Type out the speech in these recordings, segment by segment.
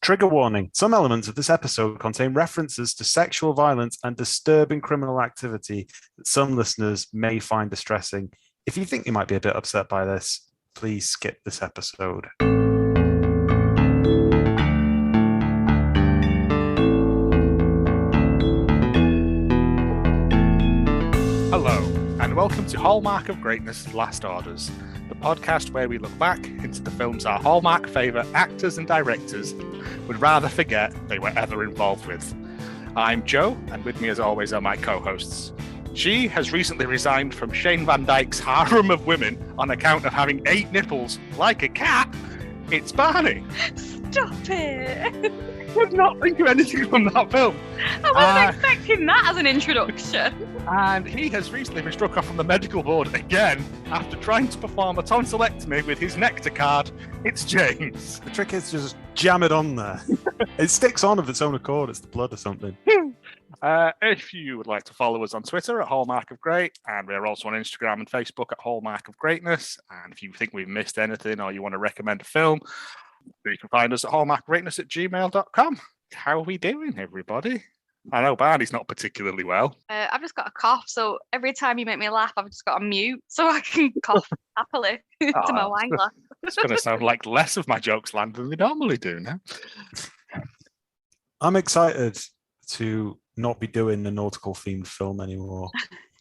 Trigger warning. Some elements of this episode contain references to sexual violence and disturbing criminal activity that some listeners may find distressing. If you think you might be a bit upset by this, please skip this episode. Hello, and welcome to Hallmark of Greatness Last Orders, the podcast where we look back into the films our Hallmark favourite actors and directors would rather forget they were ever involved with. I'm Joe, and with me as always are my co-hosts. She has recently resigned from Shane Van Dyke's harem of women on account of having 8 nipples like a cat. It's Barney. Stop it! I could not think of anything from that film. I wasn't expecting that as an introduction. And he has recently been struck off from the medical board again after trying to perform a tonsillectomy with his nectar card. It's James. The trick is to just jam it on there. It sticks on of its own accord. It's the blood or something. If you would like to follow us on Twitter at Hallmark of Great, and we're also on Instagram and Facebook at Hallmark of Greatness. And if you think we've missed anything or you want to recommend a film, you can find us at hallmarkgreatness@gmail.com. How are we doing, everybody? I know Barney's not particularly well. I've just got a cough, so every time you make me laugh, I've just got to mute so I can cough happily to my wine glass. It's going to sound like less of my jokes land than they normally do now. I'm excited to not be doing the nautical themed film anymore.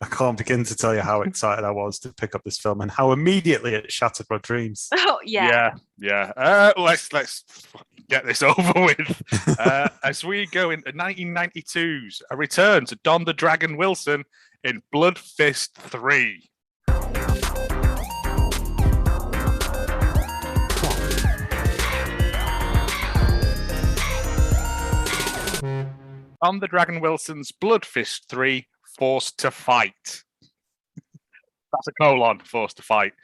I can't begin to tell you how excited I was to pick up this film and how immediately it shattered my dreams. Oh, yeah. Let's get this over with. As we go into 1992's a return to Don the Dragon Wilson in Bloodfist 3. Don the Dragon Wilson's Bloodfist 3, Forced to Fight. That's a colon, forced to fight.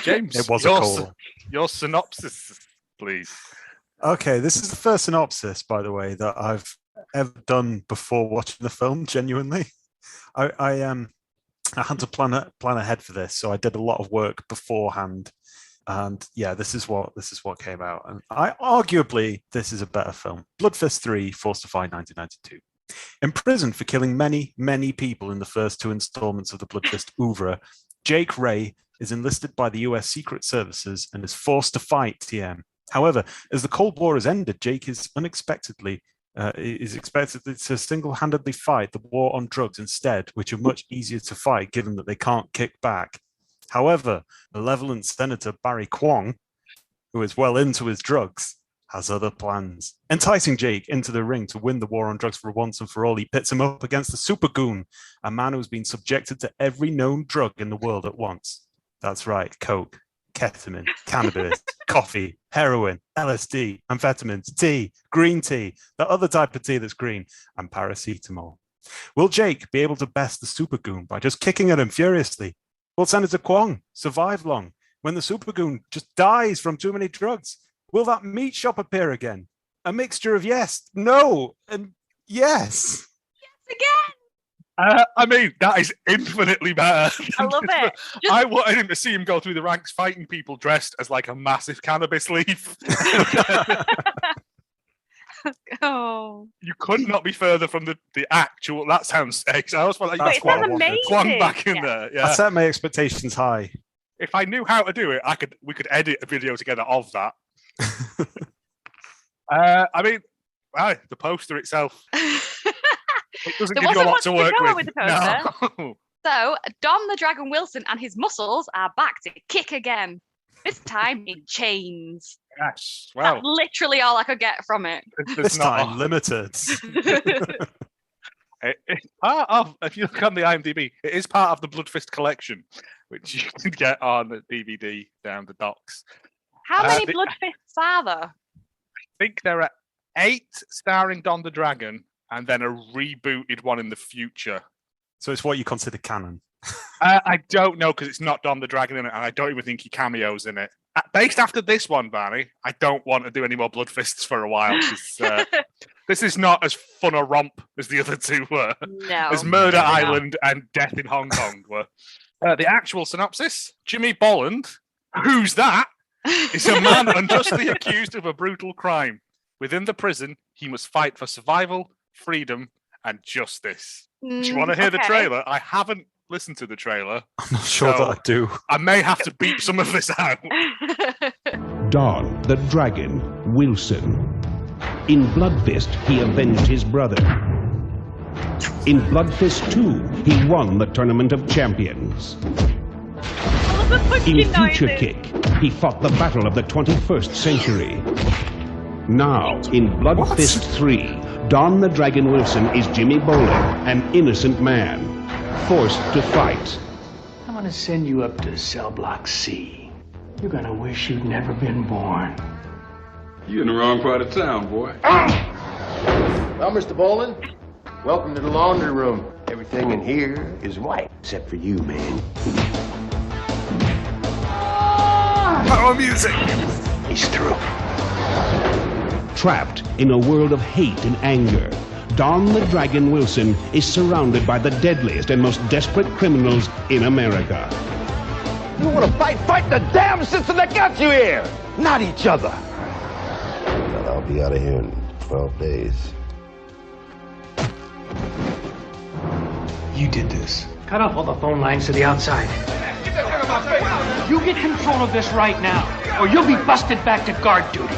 James, It was a colon. Your synopsis, please. Okay, this is the first synopsis, by the way, that I've ever done before watching the film, genuinely. I had to plan ahead for this, so I did a lot of work beforehand. And yeah, this is what came out. And arguably, this is a better film. Bloodfist 3, Forced to Fight, 1992. Imprisoned for killing many, many people in the first 2 installments of the Bloodfist oeuvre, Jake Ray is enlisted by the US Secret Services and is forced to fight TM. However, as the Cold War has ended, Jake is expected to single-handedly fight the war on drugs instead, which are much easier to fight given that they can't kick back. However, malevolent Senator Barry Kwong, who is well into his drugs, has other plans. Enticing Jake into the ring to win the war on drugs for once and for all, he pits him up against the Super Goon, a man who's been subjected to every known drug in the world at once. That's right, coke, ketamine, cannabis, coffee, heroin, LSD, amphetamines, tea, green tea, the other type of tea that's green, and paracetamol. Will Jake be able to best the Super Goon by just kicking at him furiously? Will Senator Kwong survive long when the Super Goon just dies from too many drugs? Will that meat shop appear again? A mixture of yes, no, and yes. Yes, again. I mean, that is infinitely better. I love it. I wanted him to see him go through the ranks fighting people dressed as like a massive cannabis leaf. Oh. You could not be further from the actual. That sounds. I always felt like That's you what I It's wanted. amazing. Kwong back in Yeah. there. I Yeah. set my expectations high. If I knew how to do it, we could edit a video together of that. I mean, the poster itself, it doesn't There give you a wasn't lot much to to work go with. with the No. So, Don the Dragon Wilson and his muscles are back to kick again. This time in chains. Yes. That's Well, literally all I could get from it. This time limited. It's part of, if you look on the IMDb, it is part of the Bloodfist collection, which you can get on DVD down the docks. How many the- Bloodfists are there? I think there are 8 starring Don the Dragon, and then a rebooted one in the future. So it's what you consider canon. I don't know because it's not Don the Dragon in it, and I don't even think he cameos in it. Based after this one, Barney, I don't want to do any more Bloodfists for a while. This is not as fun a romp as the other 2 were. No. As Murder No. Island and Death in Hong Kong were. The actual synopsis, Jimmy Bolland, who's that, is a man unjustly accused of a brutal crime. Within the prison, he must fight for survival, freedom, and justice. Do you want to hear the okay. trailer? I haven't listened to the trailer. I'm not sure that I do. I may have to beep some of this out. Don the Dragon Wilson. In Bloodfist, he avenged his brother. In Bloodfist 2, he won the Tournament of Champions. In Future Kick, he fought the battle of the 21st century. Now, in Bloodfist 3, Don the Dragon Wilson is Jimmy Bowling, an innocent man, forced to fight. I'm gonna send you up to cell block C. You're gonna wish you'd never been born. You in the wrong part of town, boy. Well, Mr. Bolin, welcome to the laundry room. Everything in here is white, except for you, man. Power music! He's through. Trapped in a world of hate and anger, Don the Dragon Wilson is surrounded by the deadliest and most desperate criminals in America. You want to fight? Fight the damn system that got you here, not each other. Well, I'll be out of here in 12 days. You did this. Cut off all the phone lines to the outside. Get that thing on my face! You get control of this right now, or you'll be busted back to guard duty.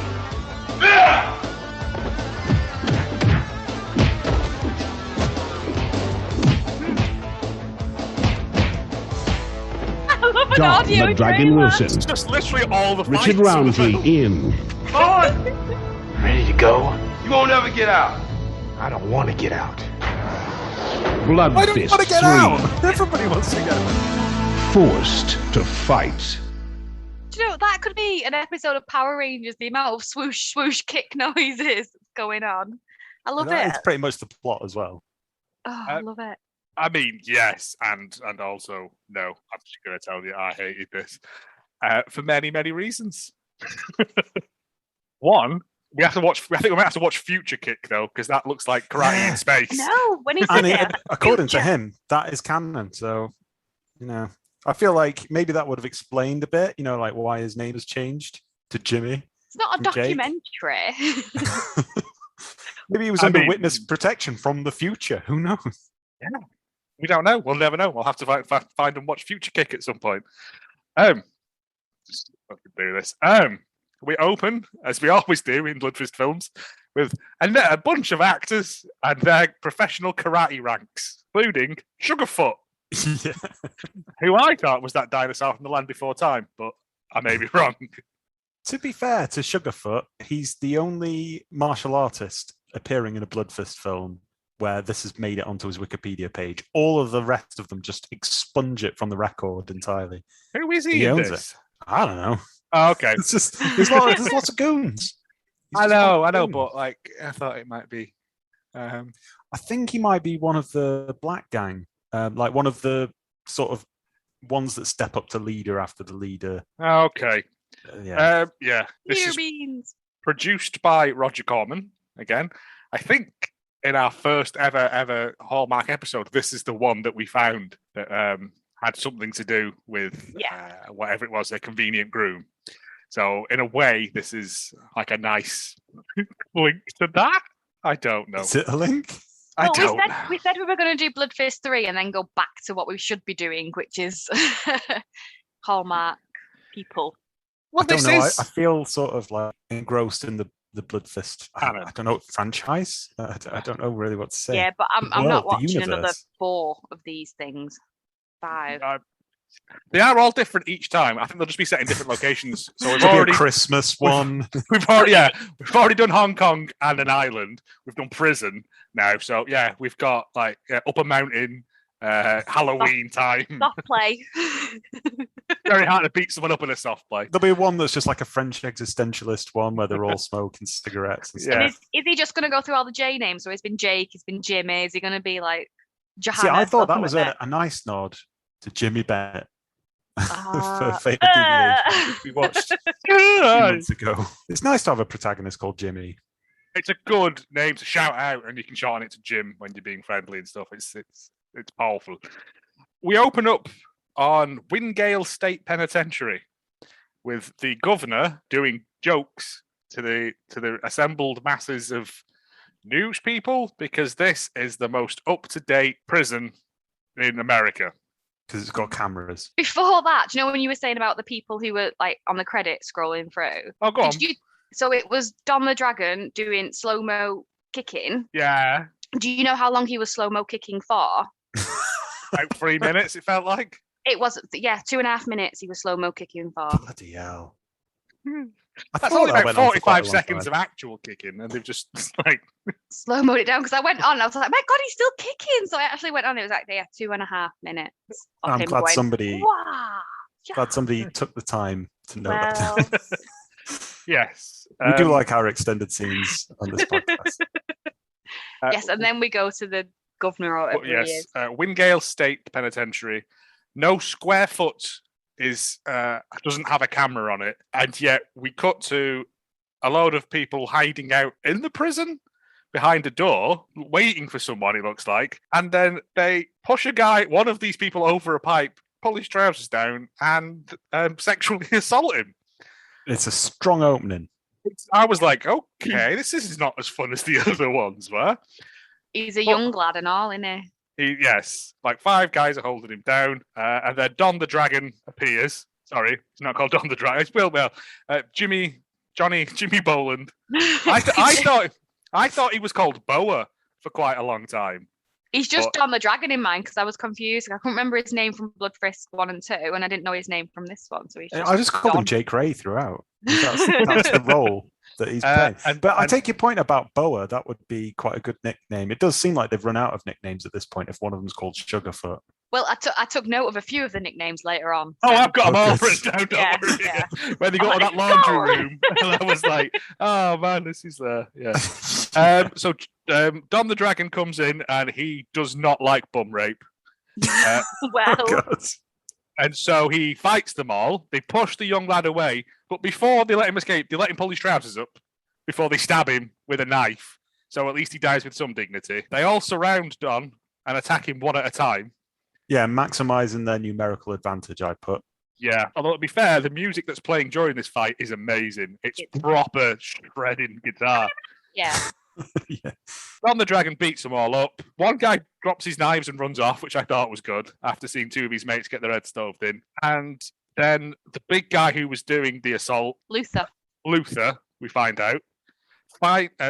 Don the Dragon Wilson. It's just literally all the Richard fights in the Roundtree film. in Ready to go? You won't ever get out. I don't want to get out. I don't Bloodfist want to get 3. out. Everybody wants to get out. Forced to fight. Do you know, that could be an episode of Power Rangers, the amount of swoosh, swoosh kick noises going on. I love it. It's pretty much the plot as well. Oh, I love it. I mean, yes, and also no. I'm just going to tell you, I hated this for many, many reasons. One, we have to watch. I think we might have to watch Future Kick though, because that looks like karate in space. No, when is And it? according to him, that is canon. So, I feel like maybe that would have explained a bit, like why his name has changed to Jimmy. It's not a from Jake. documentary. Maybe he was under witness protection from the future. Who knows? Yeah, we don't know. We'll never know. We'll have to find and watch Future Kick at some point. Just fucking do this. We open, as we always do in Bloodfist films, with a bunch of actors and their professional karate ranks, including Sugarfoot, Yeah. who I thought was that dinosaur from the Land Before Time, but I may be wrong. To be fair to Sugarfoot, he's the only martial artist appearing in a Bloodfist film where this has made it onto his Wikipedia page. All of the rest of them just expunge it from the record entirely. Who is he He in owns this? it. I don't know. Oh, okay. It's just there's lots of goons. I know, but I thought it might be. I think he might be one of the black gang, like one of the sort of ones that step up to leader after the leader. Okay. Yeah. This Beer is beans. produced by Roger Corman. Again, I think in our first ever Hallmark episode, this is the one that we found that had something to do with whatever it was, a convenient groom. So in a way, this is like a nice link to that. I don't know. Is it a link? I don't. We said we were going to do Bloodfist 3 and then go back to what we should be doing, which is Hallmark people. Well, I don't this know. is. I feel sort of like engrossed in the Bloodfist. I don't know, franchise. I don't know really what to say. Yeah, but I'm World, not the watching another universe. 4 of these things. 5. They are all different each time. I think they'll just be set in different locations. So we've Maybe already a Christmas one. we've already done Hong Kong and an island. We've done prison now. So yeah, we've got like up a mountain, Halloween time. Soft play. Very hard to beat someone up in a soft play. There'll be one that's just like a French existentialist one where they're all smoking cigarettes and stuff. Yeah. Is he just going to go through all the J names? So he's been Jake, he's been Jimmy. Is he going to be like Johanna? See, I thought that something was like a nice nod to Jimmy Bennett for Ah. Fatal Deviation, which we watched a few months ago. It's nice to have a protagonist called Jimmy. It's a good name to shout out, and you can shorten it to Jim when you're being friendly and stuff. It's powerful. We open up on Wingale State Penitentiary with the governor doing jokes to the assembled masses of news people, because this is the most up-to-date prison in America. Because it's got cameras. Before that, do you know when you were saying about the people who were like on the credits scrolling through? Oh, go on. So it was Don the Dragon doing slow-mo kicking. Yeah. Do you know how long he was slow-mo kicking for? About 3 minutes, it felt like. It was, 2.5 minutes he was slow-mo kicking for. Bloody hell. That's only about 45 seconds of actual kicking, and they've just like slow-moed it down, because I went on and I was like, my God, he's still kicking. So I actually went on. It was like 2.5 minutes. I'm glad somebody Yeah. glad somebody took the time to know that. Yes. We do like our extended scenes on this podcast. Yes, and then we go to the governor or whatever he is. Wingale State Penitentiary. No square foot doesn't have a camera on it, and yet we cut to a load of people hiding out in the prison behind a door, waiting for someone, it looks like, and then they push one of these people over a pipe, pull his trousers down, and sexually assault him. It's a strong opening. I was like, okay, this is not as fun as the other ones were. He's a young lad and all, isn't he? Yes, like 5 guys are holding him down, and then Don the Dragon appears. Sorry, it's not called Don the Dragon. It's Jimmy Boland. I thought he was called Boa for quite a long time. He's just Don the Dragon in mine, because I was confused. I couldn't remember his name from Bloodfist 1 and 2, and I didn't know his name from this one. So I just called him Jake Ray throughout. That's the role that he's playing. But I take your point about Boa. That would be quite a good nickname. It does seem like they've run out of nicknames at this point if one of them's called Sugarfoot. Well, I took note of a few of the nicknames later on. Oh, I've got them all written down. Don't worry. Yeah. When they got to that laundry room, and I was like, "Oh man, this is there." Yeah. So Don the Dragon comes in, and he does not like bum rape. Well, and so he fights them all. They push the young lad away, but before they let him escape, they let him pull his trousers up before they stab him with a knife. So at least he dies with some dignity. They all surround Don and attack him one at a time. Yeah, maximizing their numerical advantage, I put. Yeah, although to be fair, the music that's playing during this fight is amazing. It's proper shredding guitar. Yeah. Yeah. Don the Dragon beats them all up. One guy drops his knives and runs off, which I thought was good, after seeing 2 of his mates get their heads stoved in. And then the big guy who was doing the assault, Luther, we find out,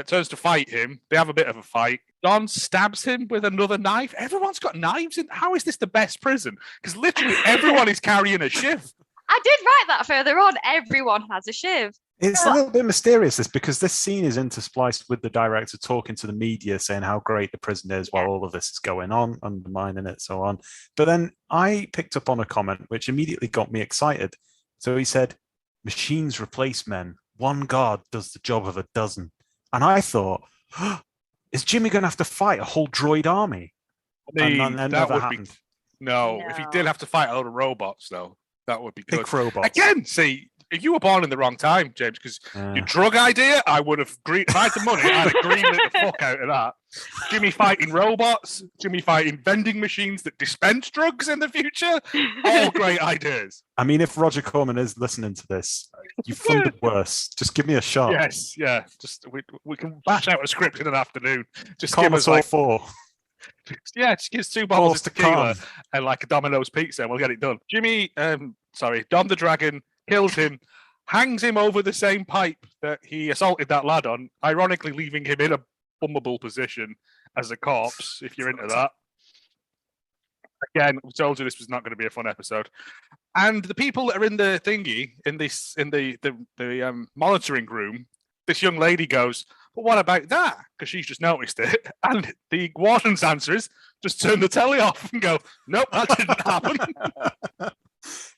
turns to fight him. They have a bit of a fight. Don stabs him with another knife. Everyone's got knives in. How is this the best prison? Because literally everyone is carrying a shiv. I did write that further on. Everyone has a shiv. It's a little bit mysterious, because this scene is interspliced with the director talking to the media, saying how great the prison is while all of this is going on, undermining it, so on. But then I picked up on a comment which immediately got me excited. So he said, "Machines replace men. One guard does the job of a dozen." And I thought, is Jimmy going to have to fight a whole droid army? And that never happened. No, if he did have to fight a lot of robots, though, that would be good. Big robots. Again, see, you were born in the wrong time, James, because your drug idea, I would have if I had the money, I'd have greenlit the fuck out of that. Jimmy fighting robots, Jimmy fighting vending machines that dispense drugs in the future, all great ideas. I mean, if Roger Corman is listening to this, you funded worse. Just give me a shot. Yes, yeah. Just we can bash out a script in an afternoon. Just Call give us all like 4. Yeah, just give us 2 bottles of tequila and like a Domino's pizza, and we'll get it done. Don the Dragon kills him, hangs him over the same pipe that he assaulted that lad on, ironically leaving him in a bummable position as a corpse, if you're into that. Again, we told you this was not going to be a fun episode. And the people that are in the thingy, in the monitoring room, this young lady goes, "But what about that?" Because she's just noticed it. And the warden's answer is, just turn the telly off and go, "Nope, that didn't happen."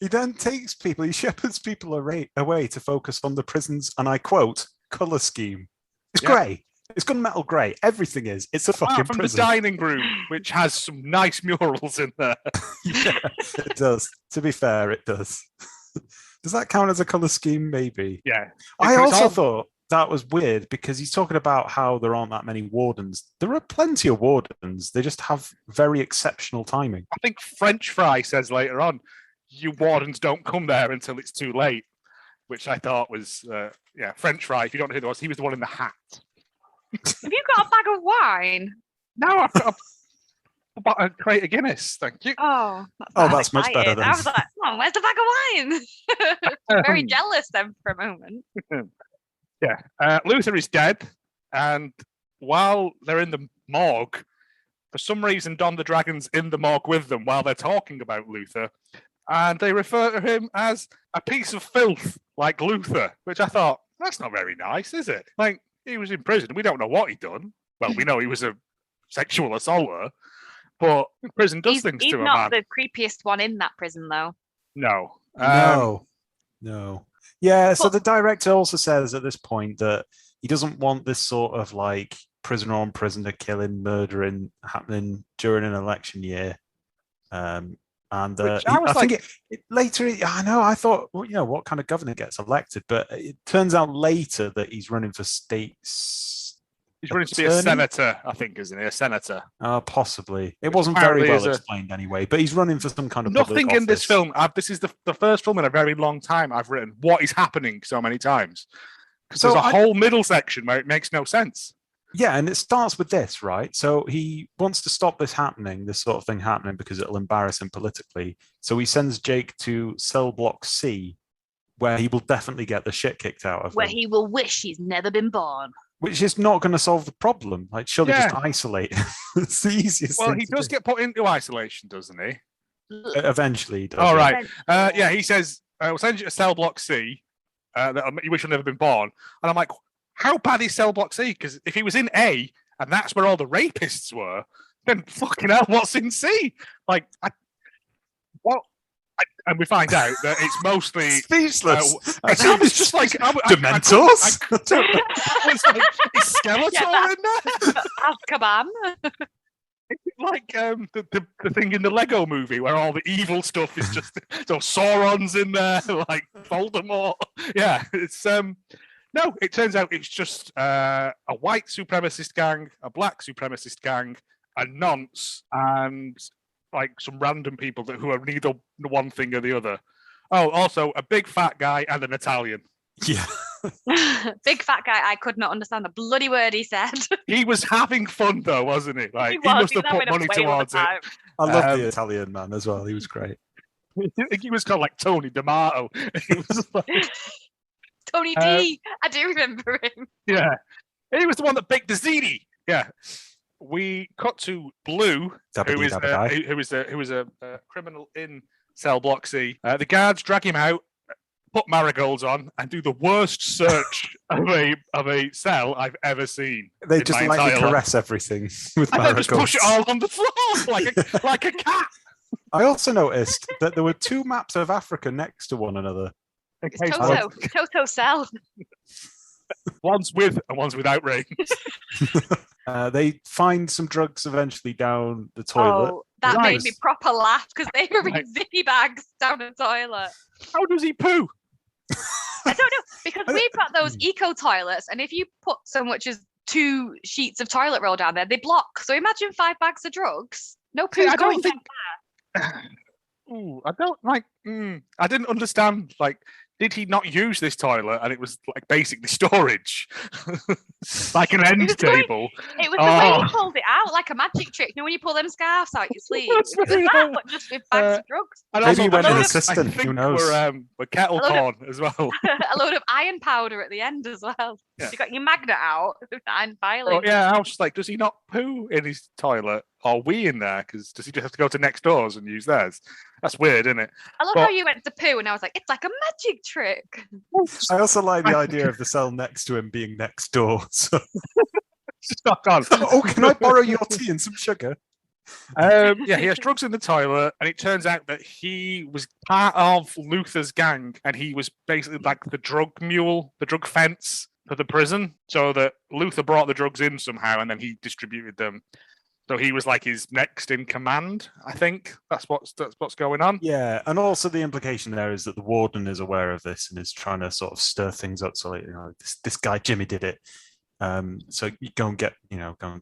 He then takes people, he shepherds people away to focus on the prison's, and I quote, colour scheme. It's grey. It's gunmetal grey. Everything is. It's a fucking from prison. The dining room, which has some nice murals in there. Yeah, it does. To be fair, it does. Does that count as a colour scheme? Maybe. Yeah. I also thought that was weird, because he's talking about how there aren't that many wardens. There are plenty of wardens. They just have very exceptional timing. I think French Fry says later on, you wardens don't come there until it's too late, which I thought was French fry. If you don't know who it was, he was the one in the hat. Have you got a bag of wine? No, I've got a crate of Guinness. Thank you. Oh, that's much better excited. then. I was like, oh, where's the bag of wine? I'm very jealous then for a moment. Luther is dead, and while they're in the morgue, for some reason, Don the Dragon's in the morgue with them while they're talking about Luther, and they refer to him as a piece of filth, like Luther, which I thought, that's not very nice, is it? Like, he was in prison. We don't know what he'd done. Well, we know he was a sexual assaulter, but prison does things to a man. He's not the creepiest one in that prison, though. No. No. Yeah, so the director also says at this point that he doesn't want this sort of like prisoner on prisoner killing, murdering happening during an election year. And I think later, I thought, well, what kind of governor gets elected? But it turns out later that he's running for states. He's running to be a senator, I think, isn't he? A senator. Possibly. It wasn't very well explained anyway, but he's running for some kind of nothing public in this film. This is the first film in a very long time I've written what is happening so many times. Because there's a whole middle section where it makes no sense. Yeah, and it starts with this, right? So he wants to stop this sort of thing happening, because it'll embarrass him politically. So he sends Jake to cell block C, where he will definitely get the shit kicked out of him. Where he will wish he's never been born. Which is not going to solve the problem. Like, surely just isolate. It's the easiest thing. Well, he does get put into isolation, doesn't he? Eventually he does. All right. He says, we'll send you to cell block C, that you wish you'd never been born. And I'm like, how bad is cell block C? Because if he was in A, and that's where all the rapists were, then fucking hell, what's in C? Like, and we find out that it's mostly speechless. It's just like Dementors. It's like is Skeletor in there? Azkaban. Like the thing in the Lego movie where all the evil stuff is just so Sauron's in there, like Voldemort. Yeah, it's no, it turns out it's just a white supremacist gang, a black supremacist gang, a nonce, and like some random people who are neither one thing or the other. Oh, also a big fat guy and an Italian. Yeah. Big fat guy, I could not understand the bloody word he said. He was having fun though, wasn't he? Like he must have put money towards it. I love the Italian man as well. He was great. He was called like Tony D'Amato. He was like Tony D. I do remember him. Yeah. He was the one that baked the ziti. Yeah. We cut to Blue, who is a criminal in cell block C. The guards drag him out, put marigolds on, and do the worst search of a cell I've ever seen. They just lightly caress everything with marigolds. And then just push it all on the floor like a cat. I also noticed that there were two maps of Africa next to one another. It's Toto Cell. One's with and one's without rings. They find some drugs eventually down the toilet. Oh, that made me proper laugh because they were in zippy bags down the toilet. How does he poo? I don't know, because we've got those eco toilets, and if you put so much as 2 sheets of toilet roll down there, they block. So imagine 5 bags of drugs. No poo's going down there. Ooh, I don't like. I didn't understand. Like, did he not use this toilet and it was like basically storage, like an end table? It was the way he pulled it out, like a magic trick. You know when you pull them scarves out your sleeve? It was that, but just with bags of drugs. And maybe when an assistant, who knows? We're kettle corn as well. A load of iron powder at the end as well. Yeah. You got your magnet out, iron filing. Oh, yeah, I was just like, does he not poo in his toilet or wee in there? Because does he just have to go to next doors and use theirs? That's weird, isn't it? I love how you went to poo and I was like, it's like a magic trick. I also like the idea of the cell next to him being next door. So. Stuck on. Oh, can I borrow your tea and some sugar? Yeah, he has drugs in the toilet, and it turns out that he was part of Luther's gang, and he was basically like the drug mule, the drug fence for the prison, so that Luther brought the drugs in somehow, and then he distributed them. So he was like his next in command, I think. That's what's going on. Yeah, and also the implication there is that the warden is aware of this and is trying to sort of stir things up. So, like, this guy Jimmy did it. So you go and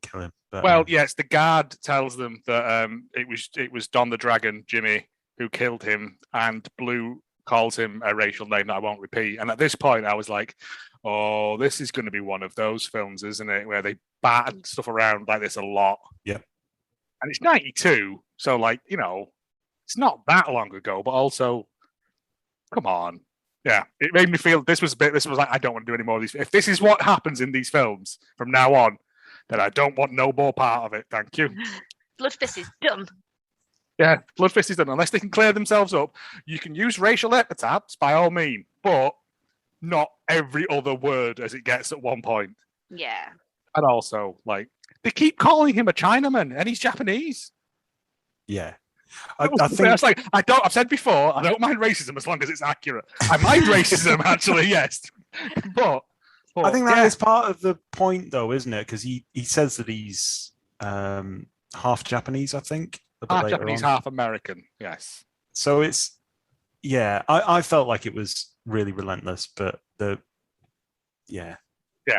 kill him. But, well, yes, the guard tells them that it was Don the Dragon, Jimmy, who killed him, and Blue calls him a racial name that I won't repeat. And at this point, I was like, oh, this is going to be one of those films, isn't it? Where they bat stuff around like this a lot. Yeah. And it's 92. So, like, you know, it's not that long ago, but also, come on. Yeah. It made me feel this was like, I don't want to do any more of these. If this is what happens in these films from now on, then I don't want no more part of it. Thank you. Bloodfist is done. Yeah, Bloodfist is done. Unless they can clear themselves up, you can use racial epithets by all means, but not every other word as it gets at one point. Yeah. And also, like, they keep calling him a Chinaman, and he's Japanese. Yeah. I think I've said before, I don't mind racism as long as it's accurate. I mind racism, actually, yes. But I think that is part of the point, though, isn't it? Because he says that he's half Japanese, I think. Half Japanese, half American, yes. So it's, yeah, I felt like it was really relentless, but yeah,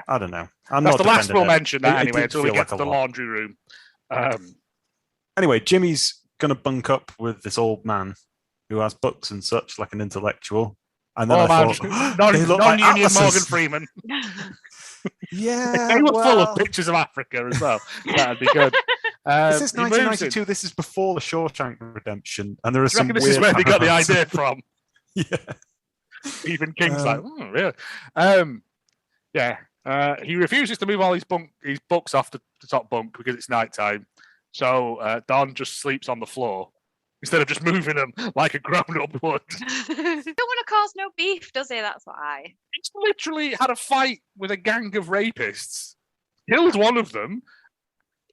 I don't know. That's the last we'll mention that anyway until we get to the laundry room. Anyway, Jimmy's going to bunk up with this old man who has books and such, like an intellectual. And then I thought, non-union Morgan Freeman. Yeah, they were full of pictures of Africa as well. That'd be good. This is 1992. This is before the Shawshank Redemption, and there are some. This is where they got the idea from. Yeah, even King's like, really? He refuses to move all his books off the top bunk because it's nighttime. So Don just sleeps on the floor instead of just moving them like a grown-up would. Don't want to cause no beef, does he? That's why. He's literally had a fight with a gang of rapists, killed one of them.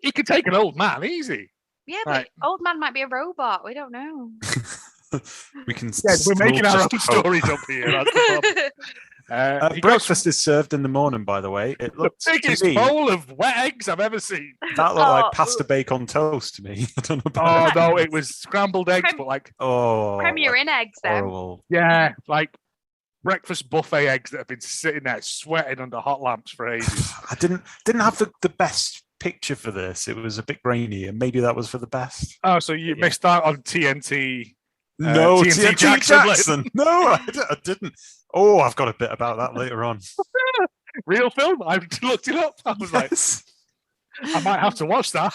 He could take an old man easy. Yeah, but old man might be a robot. We don't know. We can. Yeah, we're making our own stories up here. That's the problem. Breakfast is served in the morning, by the way. It looks the biggest bowl of wet eggs I've ever seen. That looked like pasta bake on toast to me. I don't know about no, it was scrambled eggs, but like Premier Inn eggs, then. Yeah, like breakfast buffet eggs that have been sitting there sweating under hot lamps for ages. I didn't have the best picture for this. It was a bit grainy, and maybe that was for the best. Oh, so you missed out on TNT. No, TNT Jackson. No, I didn't. Oh, I've got a bit about that later on. Real film. I looked it up. I was like, I might have to watch that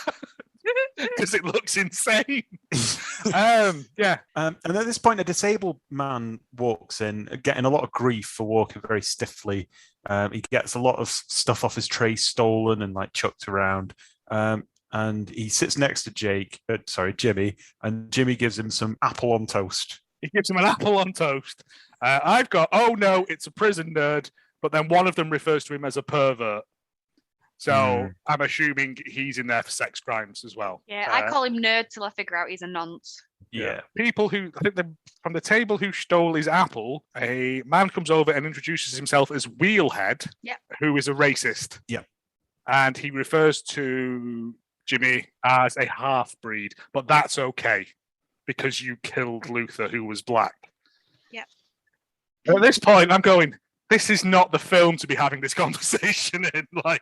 because it looks insane. And at this point, a disabled man walks in, getting a lot of grief for walking very stiffly. He gets a lot of stuff off his tray stolen and like chucked around. And he sits next to Jimmy, and Jimmy gives him some apple on toast. He gives him an apple on toast. I've got, oh no, it's a prison nerd, but then one of them refers to him as a pervert. So I'm assuming he's in there for sex crimes as well. Yeah, I call him nerd till I figure out he's a nonce. Yeah. People who, I think from the table who stole his apple, a man comes over and introduces himself as Wheelhead, who is a racist. Yeah. And he refers to Jimmy as a half-breed, but that's okay because you killed Luther, who was black. Yeah. At this point, I'm going, this is not the film to be having this conversation in. Like,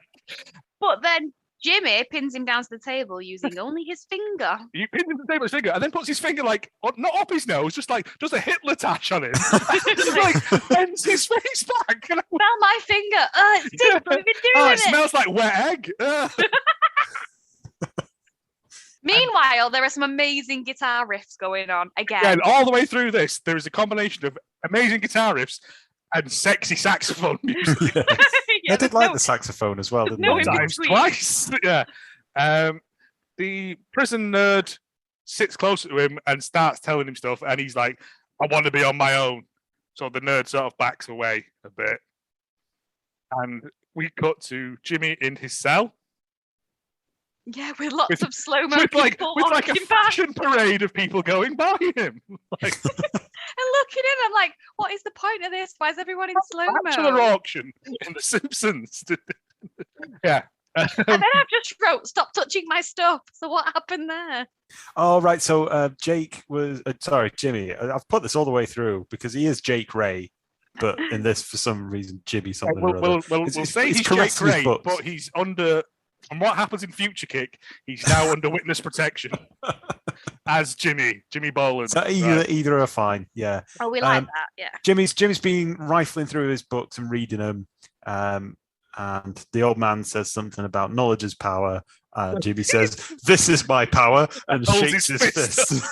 but then Jimmy pins him down to the table using only his finger. You pins him to the table with his finger, and then puts his finger like not up his nose, just like does a Hitler tash on him. Like bends his face back. Smell my finger. It stinks. What have you been doing? It smells like wet egg. Meanwhile, there are some amazing guitar riffs going on again. Yeah, and all the way through this, there is a combination of amazing guitar riffs and sexy saxophone music. I did like the saxophone as well, didn't I? Times twice. Yeah. The prison nerd sits closer to him and starts telling him stuff, and he's like, I want to be on my own. So the nerd sort of backs away a bit. And we cut to Jimmy in his cell. Yeah, with lots of slow-mo people with like a fashion parade of people going by him. Like, and looking in, I'm like, what is the point of this? Why is everyone in slow-mo? Bachelor auction in The Simpsons. Yeah. And then I've just wrote, stop touching my stuff. So what happened there? Oh, right. So Jake was, Jimmy. I've put this all the way through because he is Jake Ray. But in this, for some reason, Jimmy something or other. We'll say he's Jake Ray, but he's under From what happens in Future Kick, he's now under witness protection as Jimmy Boland. So either are fine. Yeah. Oh, we like that. Yeah. Jimmy's been rifling through his books and reading them, and the old man says something about knowledge is power. Jimmy says, "This is my power," and shakes his fist.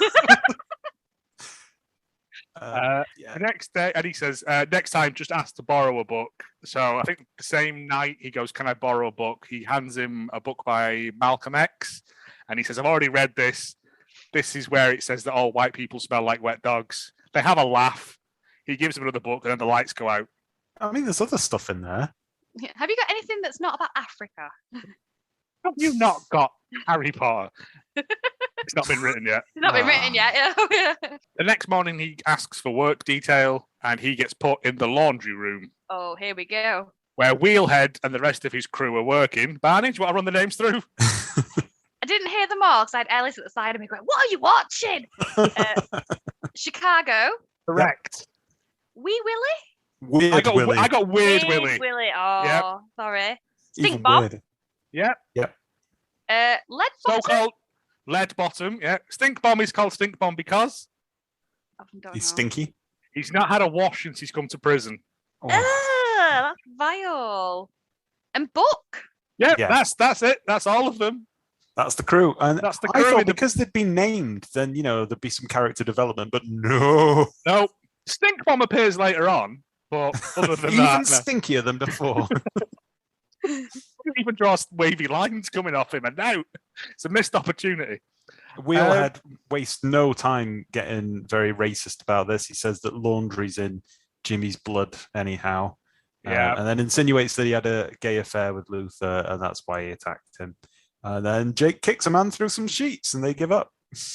The next day, and he says, "Next time, just ask to borrow a book." So I think the same night he goes, "Can I borrow a book?" He hands him a book by Malcolm X, and he says, "I've already read this. This is where it says that all white people smell like wet dogs." They have a laugh. He gives him another book, and then the lights go out. I mean, there's other stuff in there. Yeah. Have you got anything that's not about Africa? Have you not got Harry Potter? It's not been written yet. It's not been written yet. Yeah. The next morning, he asks for work detail, and he gets put in the laundry room. Oh, here we go. Where Wheelhead and the rest of his crew are working. Barney, do you want to run the names through? I didn't hear them all because I had Ellis at the side of me going, "What are you watching?" Chicago. Correct. Wee Willie. Weird I got Weird Weird Willie. Willie. Oh, Yep. sorry. Even Stink Bomb. weird. Yep. Lead Bottom. So-called Lead Bottom. Yeah. Stink Bomb is called Stink Bomb because He's stinky. he's not had a wash since he's come to prison. Oh. That's vile. And Book. Yeah, Yeah. that's it. That's all of them. That's the crew. And That's the I crew thought in the- because they'd been named, then there'd be some character development. But no, No, Stink Bomb appears later on, but other than even that, no. stinkier than before. He even draws wavy lines coming off him, and now it's a missed opportunity. Wheelhead wastes no time getting very racist about this. He says that laundry's in Jimmy's blood anyhow. Yeah. And then insinuates that he had a gay affair with Luther, and that's why he attacked him. And then Jake kicks a man through some sheets, and they give up.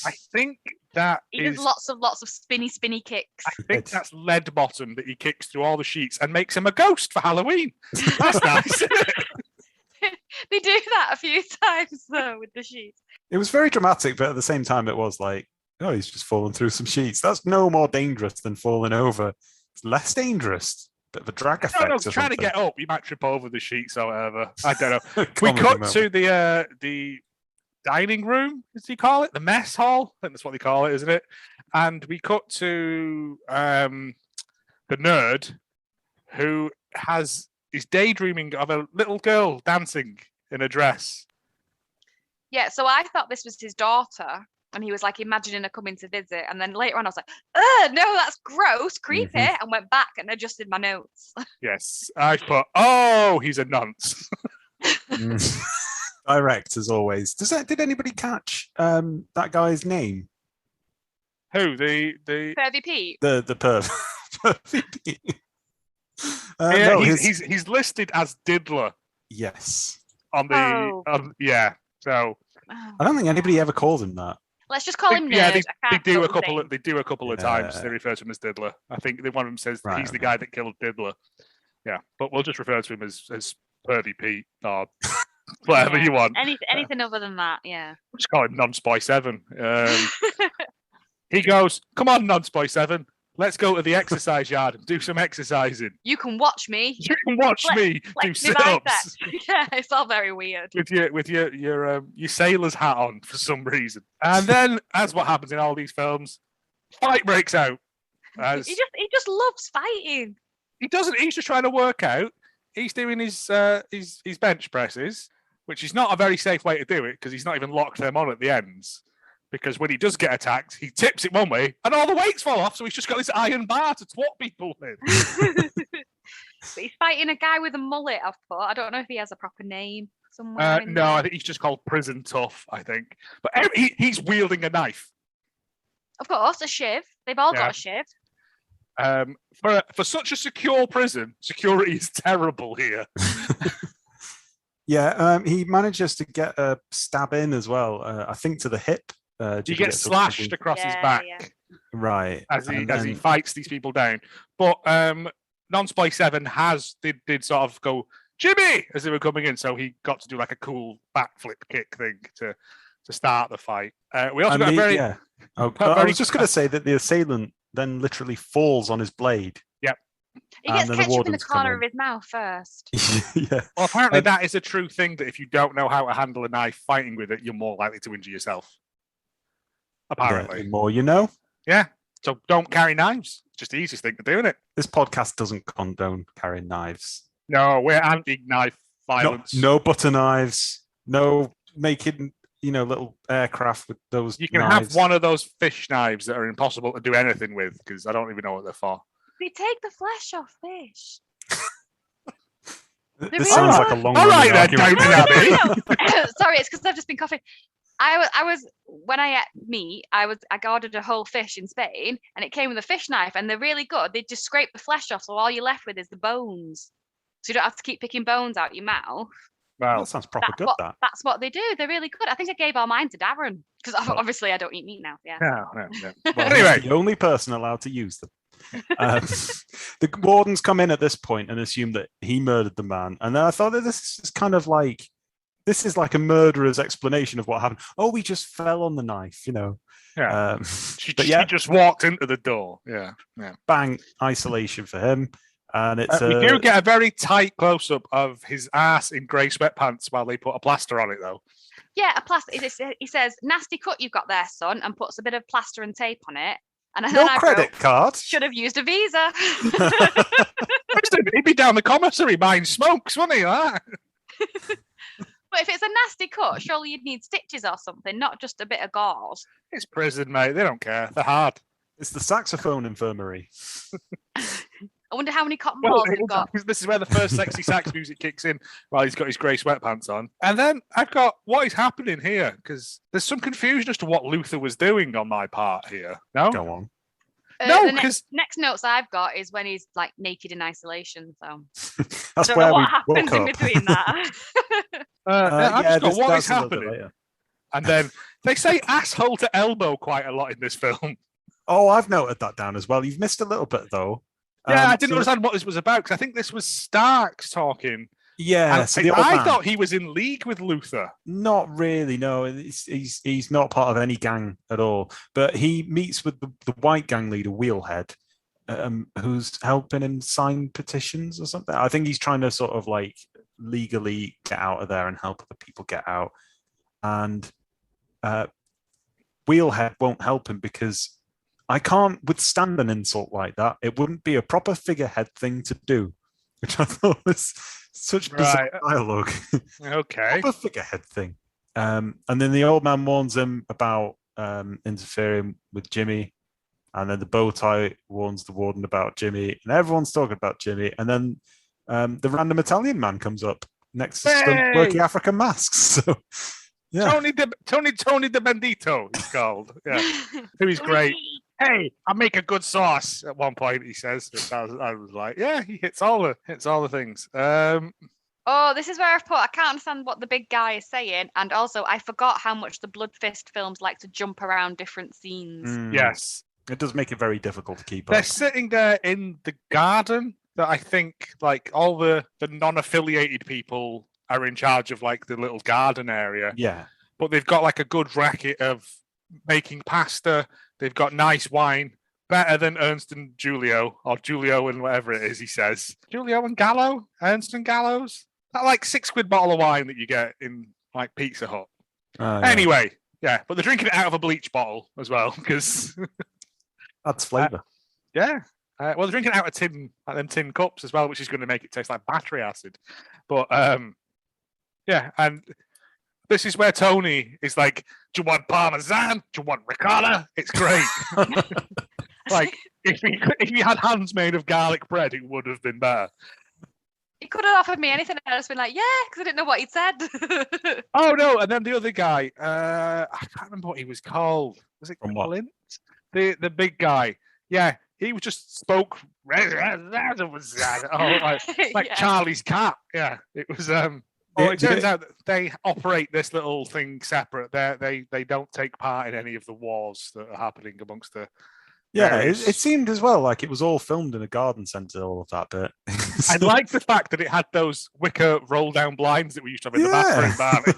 I think that He does lots of spinny kicks. I think that's Lead Bottom that he kicks through all the sheets and makes him a ghost for Halloween. That's nice, isn't it? They do that a few times though with the sheets. It was very dramatic, but at the same time, it was like, oh, he's just fallen through some sheets. That's no more dangerous than falling over. It's less dangerous. Bit of a drag effect. No, or trying to something. get up, you might trip over the sheets or whatever. I don't know. We Comedy cut moment. to the dining room, as you call it, the mess hall. I think that's what they call it, isn't it? And we cut to the nerd who is daydreaming of a little girl dancing in a dress. Yeah, so I thought this was his daughter, and he was like imagining her coming to visit. And then later on, I was like, no, that's gross, creepy, and went back and adjusted my notes. Yes, I put, oh, he's a nonce. Direct as always. Did anybody catch that guy's name? Who? The Pervy Pete. The perv. Pervy Pete. yeah, no, he's listed as Diddler yes. on the So I don't think anybody ever called him that. Let's just call him Nerd. yeah, they I can't do call a him couple. thing. They do a couple of times. They refer to him as Diddler. I think one of them says he's the guy that killed Diddler. Yeah, but we'll just refer to him as Pervy Pete or whatever you want. Anything other than that, yeah. We'll just call him Non-Spy 7. He goes, "Come on, Non-Spy 7. Let's go to the exercise yard and do some exercising. You can watch me. You can watch me do sit-ups Yeah, it's all very weird. with your sailor's hat on for some reason." And then, as what happens in all these films, fight breaks out. He just loves fighting. He doesn't. He's just trying to work out. He's doing his bench presses, which is not a very safe way to do it because he's not even locked them on at the ends. Because when he does get attacked, he tips it one way and all the weights fall off. So he's just got this iron bar to twat people with. But he's fighting a guy with a mullet, I've put. I don't know if he has a proper name somewhere. No, I think he's just called Prison Tough, I think. But he's wielding a knife. Of course, a shiv. They've all got a shiv. For such a secure prison, security is terrible here. Yeah, he manages to get a stab in as well. I think to the hip. He gets slashed across his back, right? As he fights these people down. But Non-Spy 7 did sort of go Jimmy as they were coming in, so he got to do like a cool backflip kick thing to start the fight. We also got a very. I was just going to say that the assailant then literally falls on his blade. Yep. He gets And then the ketchup in the wardens come corner in. of his mouth first. Yeah. Well, apparently that is a true thing that if you don't know how to handle a knife fighting with it, you're more likely to injure yourself. Apparently. The more you know. Yeah. So don't carry knives. It's just the easiest thing to do, isn't it? This podcast doesn't condone carrying knives. No, we're anti-knife violence. No butter knives. No making, little aircraft with those You can knives. have one of those fish knives that are impossible to do anything with because I don't even know what they're for. They take the flesh off fish. This sounds like a long All right, then, argument. Abby. Sorry, it's because I've just been coughing. I was when I ate meat, I ordered a whole fish in Spain, and it came with a fish knife, and they're really good. They just scrape the flesh off, so all you're left with is the bones. So you don't have to keep picking bones out your mouth. Well, that sounds proper good. That's what they do. They're really good. I think I gave all mine to Darren because obviously I don't eat meat now. Yeah. No. Well, Anyway. he's the only person allowed to use them. The wardens come in at this point and assume that he murdered the man, and then I thought that this is like a murderer's explanation of what happened. Oh, we just fell on the knife, Yeah. She just walked into the door. Yeah. Bang, isolation for him. And it's we do get a very tight close-up of his ass in grey sweatpants while they put a plaster on it, though. Yeah, a plaster. He says, "Nasty cut you've got there, son," and puts a bit of plaster and tape on it. And no credit card. Should have used a visa. He'd be down the commissary buying smokes, wouldn't he? But if it's a nasty cut, surely you'd need stitches or something, not just a bit of gauze. It's prison, mate. They don't care. They're hard. It's the saxophone infirmary. I wonder how many cotton balls we've got. This is where the first sexy sax music kicks in while he's got his grey sweatpants on. And then I've got what is happening here, because there's some confusion as to what Luther was doing on my part here. No? Go on. No, because next notes I've got is when he's like naked in isolation. So that's I don't where know what we happens woke in up. between that. I've just got what is that's a little bit happening. later. And then they say asshole to elbow quite a lot in this film. Oh, I've noted that down as well. You've missed a little bit though. Yeah, I didn't understand what this was about because I think this was Starks talking. Yeah, so I thought he was in league with Luther. Not really, no. He's not part of any gang at all. But he meets with the white gang leader, Wheelhead, who's helping him sign petitions or something. I think he's trying to sort of like legally get out of there and help other people get out. And Wheelhead won't help him because I can't withstand an insult like that. It wouldn't be a proper figurehead thing to do, which I thought was such bizarre dialogue. Okay. Proper figurehead thing. And then the old man warns him about interfering with Jimmy. And then the bow tie warns the warden about Jimmy. And everyone's talking about Jimmy. And then the random Italian man comes up next to some quirky African masks. So, yeah. Tony de Bendito, he's called. Yeah. Who is great. Hey, I make a good sauce. At one point, he says. I was like, yeah, he hits all the things. Oh, this is where I've put. I can't understand what the big guy is saying, and also I forgot how much the Bloodfist films like to jump around different scenes. Yes, it does make it very difficult to keep up. They're sitting there in the garden that I think like all the non-affiliated people are in charge of, like the little garden area. Yeah, but they've got like a good racket of making pasta. They've got nice wine, better than Ernst and Julio, or Julio and whatever it is he says. Julio and Gallo? Ernst and Gallo's? That like £6 bottle of wine that you get in like Pizza Hut. Yeah. Anyway, yeah, but they're drinking it out of a bleach bottle as well, because... That's flavour. Yeah. Well, they're drinking it out of them tin cups as well, which is going to make it taste like battery acid. But, yeah, and... This is where Tony is like, do you want Parmesan? Do you want ricotta? It's great. Like, if he had hands made of garlic bread, it would have been better. He could have offered me anything. I'd just been like, yeah, because I didn't know what he'd said. Oh, no. And then the other guy, I can't remember what he was called. Was it Clint? The big guy. Yeah, he just spoke like Charlie's cat. Yeah, it was... Well, it turns out that they operate this little thing separate. They don't take part in any of the wars that are happening amongst the... Yeah, it seemed as well like it was all filmed in a garden centre, all of that bit. I like the fact that it had those wicker roll-down blinds that we used to have in the bathroom, Barney.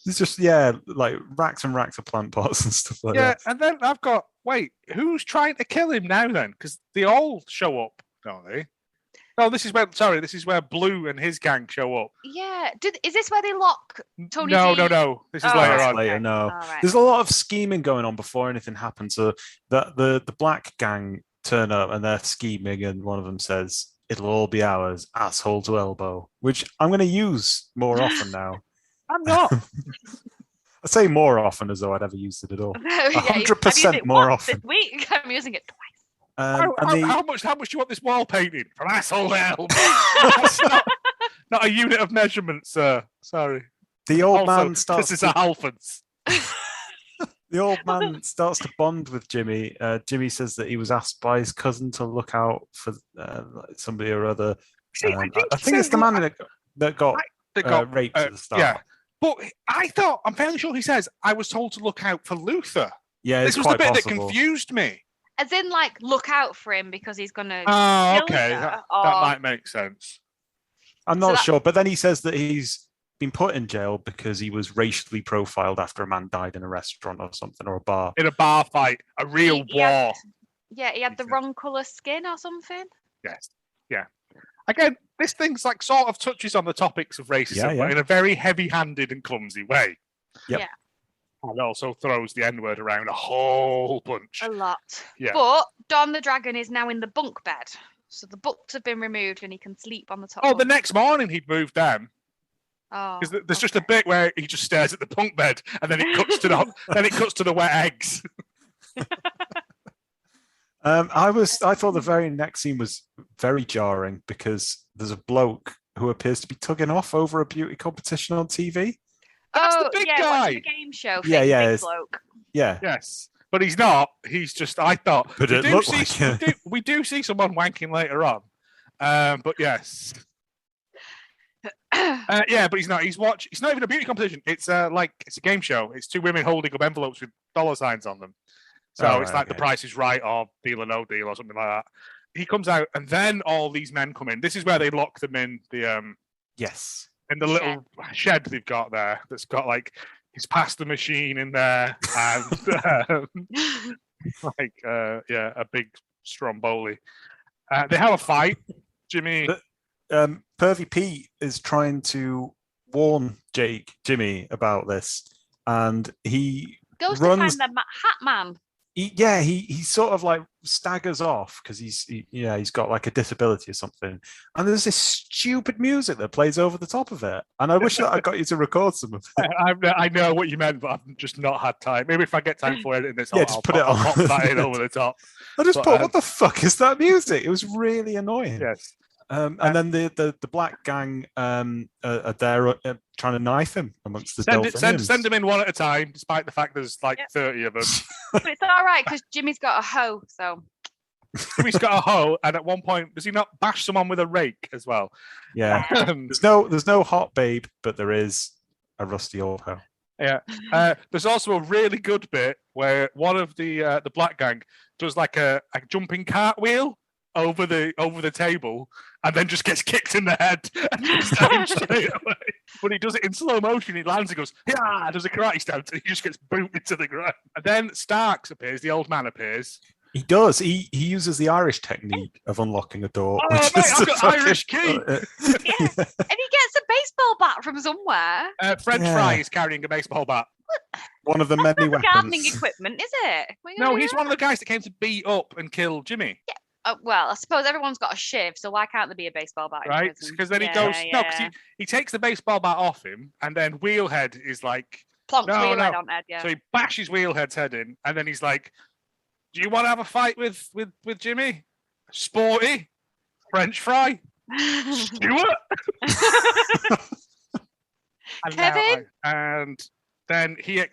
It's just, like racks and racks of plant pots and stuff like that. Yeah, and then I've got Wait, who's trying to kill him now then? Because they all show up, don't they? No, this is where Blue and his gang show up. Yeah. Is this where they lock Tony No. D? This is later on. Later, no. Right. There's a lot of scheming going on before anything happens. So that the black gang turn up and they're scheming, and one of them says, "It'll all be ours, asshole to elbow," which I'm going to use more often now. I'm not. I say more often as though I'd ever used it at all. 100% more often. This week, I'm using it twice. How much do you want this wall painted? From asshole to elbow. That's not a unit of measurement, sir. Sorry. The old man starts. This is Alphonse. The old man starts to bond with Jimmy. Jimmy says that he was asked by his cousin to look out for somebody or other. See, I think it's the man that got raped at the start. Yeah, but I'm fairly sure he says, I was told to look out for Luther. Yeah, this was the bit that confused me. As in, like, look out for him because he's going to. Oh, okay. That might make sense. I'm not sure. But then he says that he's been put in jail because he was racially profiled after a man died in a restaurant or something, or a bar. In a bar fight, a real war. He had the wrong colour skin or something. Yes. Yeah. Again, this thing's like sort of touches on the topics of racism, but in a very heavy-handed and clumsy way. Yep. Yeah. And also throws the N-word around a whole bunch. A lot. Yeah. But Don the Dragon is now in the bunk bed. So the books have been removed and he can sleep on the top. Oh, the next morning he'd moved them. Oh. Because there's just a bit where he just stares at the bunk bed and then it cuts to the wet eggs. I thought the very next scene was very jarring because there's a bloke who appears to be tugging off over a beauty competition on TV. That's the big guy. The game show. Big bloke. Yeah. Yes. But he's not. He's just, I thought. But it looked like it. We do see someone wanking later on. But yes. But he's not. It's not even a beauty competition. It's it's a game show. It's two women holding up envelopes with dollar signs on them. So it's like The Price is Right or Deal or No Deal or something like that. He comes out and then all these men come in. This is where they lock them in the yes. In the little shed they've got there that's got like his pasta machine in there and a big stromboli. They have a fight. Jimmy. Pervy Pete is trying to warn Jimmy about this, and he goes runs, to find the Hat Man. He sort of like staggers off because he's got like a disability or something, and there's this stupid music that plays over the top of it, and I wish that I got you to record some of it. I know what you meant, but I've just not had time. Maybe if I get time for editing this, I'll put that in over the top. I just what the fuck is that music? It was really annoying. Yes. And then the black gang are there trying to knife him amongst the Delphiniums. Send them in one at a time, despite the fact there's 30 of them. But it's all right because Jimmy's got a hoe, so. Jimmy's got a hoe, and at one point, does he not bash someone with a rake as well? Yeah. There's no hot babe, but there is a rusty old hoe. Yeah. There's also a really good bit where one of the black gang does like a jumping cartwheel over the table and then just gets kicked in the head and goes down straight away. But he does it in slow motion. He lands and goes, yeah, does a karate stance, and he just gets booted to the ground. And then Starks appears, the old man appears. He does. He uses the Irish technique of unlocking a door. Oh, mate, I've got Irish key. And he gets a baseball bat from somewhere. French Fry is carrying a baseball bat. One of the many weapons. Gardening equipment, is it? No, he's one of the guys that came to beat up and kill Jimmy. Yeah. Well, I suppose everyone's got a shiv, so why can't there be a baseball bat? Right, because then he goes, because he takes the baseball bat off him, and then Wheelhead is like, plonks Wheelhead on Ed, So he bashes Wheelhead's head in, and then he's like, do you want to have a fight with Jimmy? Sporty? French Fry? Stuart? Kevin? And then he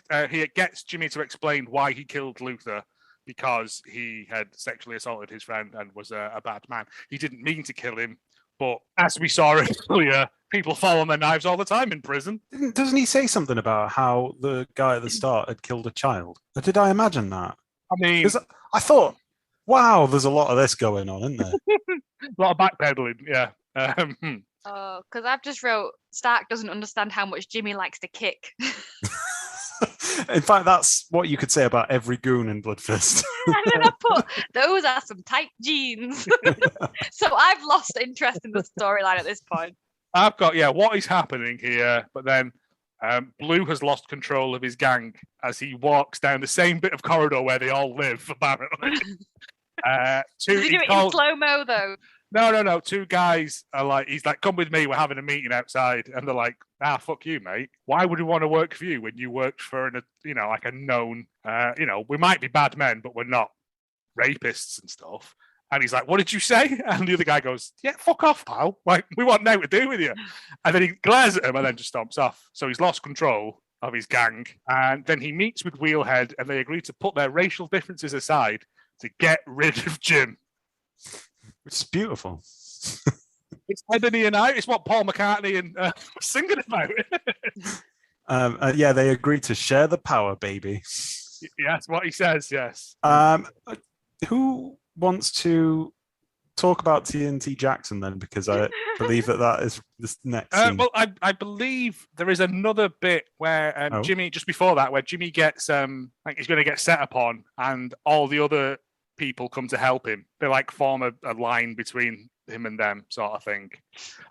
gets Jimmy to explain why he killed Luther. Because he had sexually assaulted his friend and was a bad man. He didn't mean to kill him, but as we saw earlier, people fall on their knives all the time in prison. Doesn't he say something about how the guy at the start had killed a child? Or did I imagine that? I mean, I thought, wow, there's a lot of this going on, isn't there? A lot of backpedaling, yeah. Oh, because I've just wrote, Stark doesn't understand how much Jimmy likes to kick. In fact, that's what you could say about every goon in Bloodfist. And then I put, those are some tight jeans. So I've lost interest in the storyline at this point. I've got, what is happening here? But then Blue has lost control of his gang as he walks down the same bit of corridor where they all live, apparently. Does he do it in slow-mo, though? No. Two guys are like, he's like, come with me, we're having a meeting outside. And they're like, fuck you, mate. Why would we want to work for you when you worked for a known, we might be bad men, but we're not rapists and stuff. And he's like, what did you say? And the other guy goes, yeah, fuck off, pal. Like, we want nothing to do with you. And then he glares at him and then just stomps off. So he's lost control of his gang. And then he meets with Wheelhead and they agree to put their racial differences aside to get rid of Jim. Which is beautiful. It's Ebony and I. It's what Paul McCartney and singing about. They agree to share the power, baby. Yes, what he says, yes. Who wants to talk about TNT Jackson then? Because I believe that is the next scene. Well, I believe there is another bit where Jimmy, just before that, where Jimmy gets, he's going to get set upon and all the other people come to help him. They like form a line between him and them, sort of thing.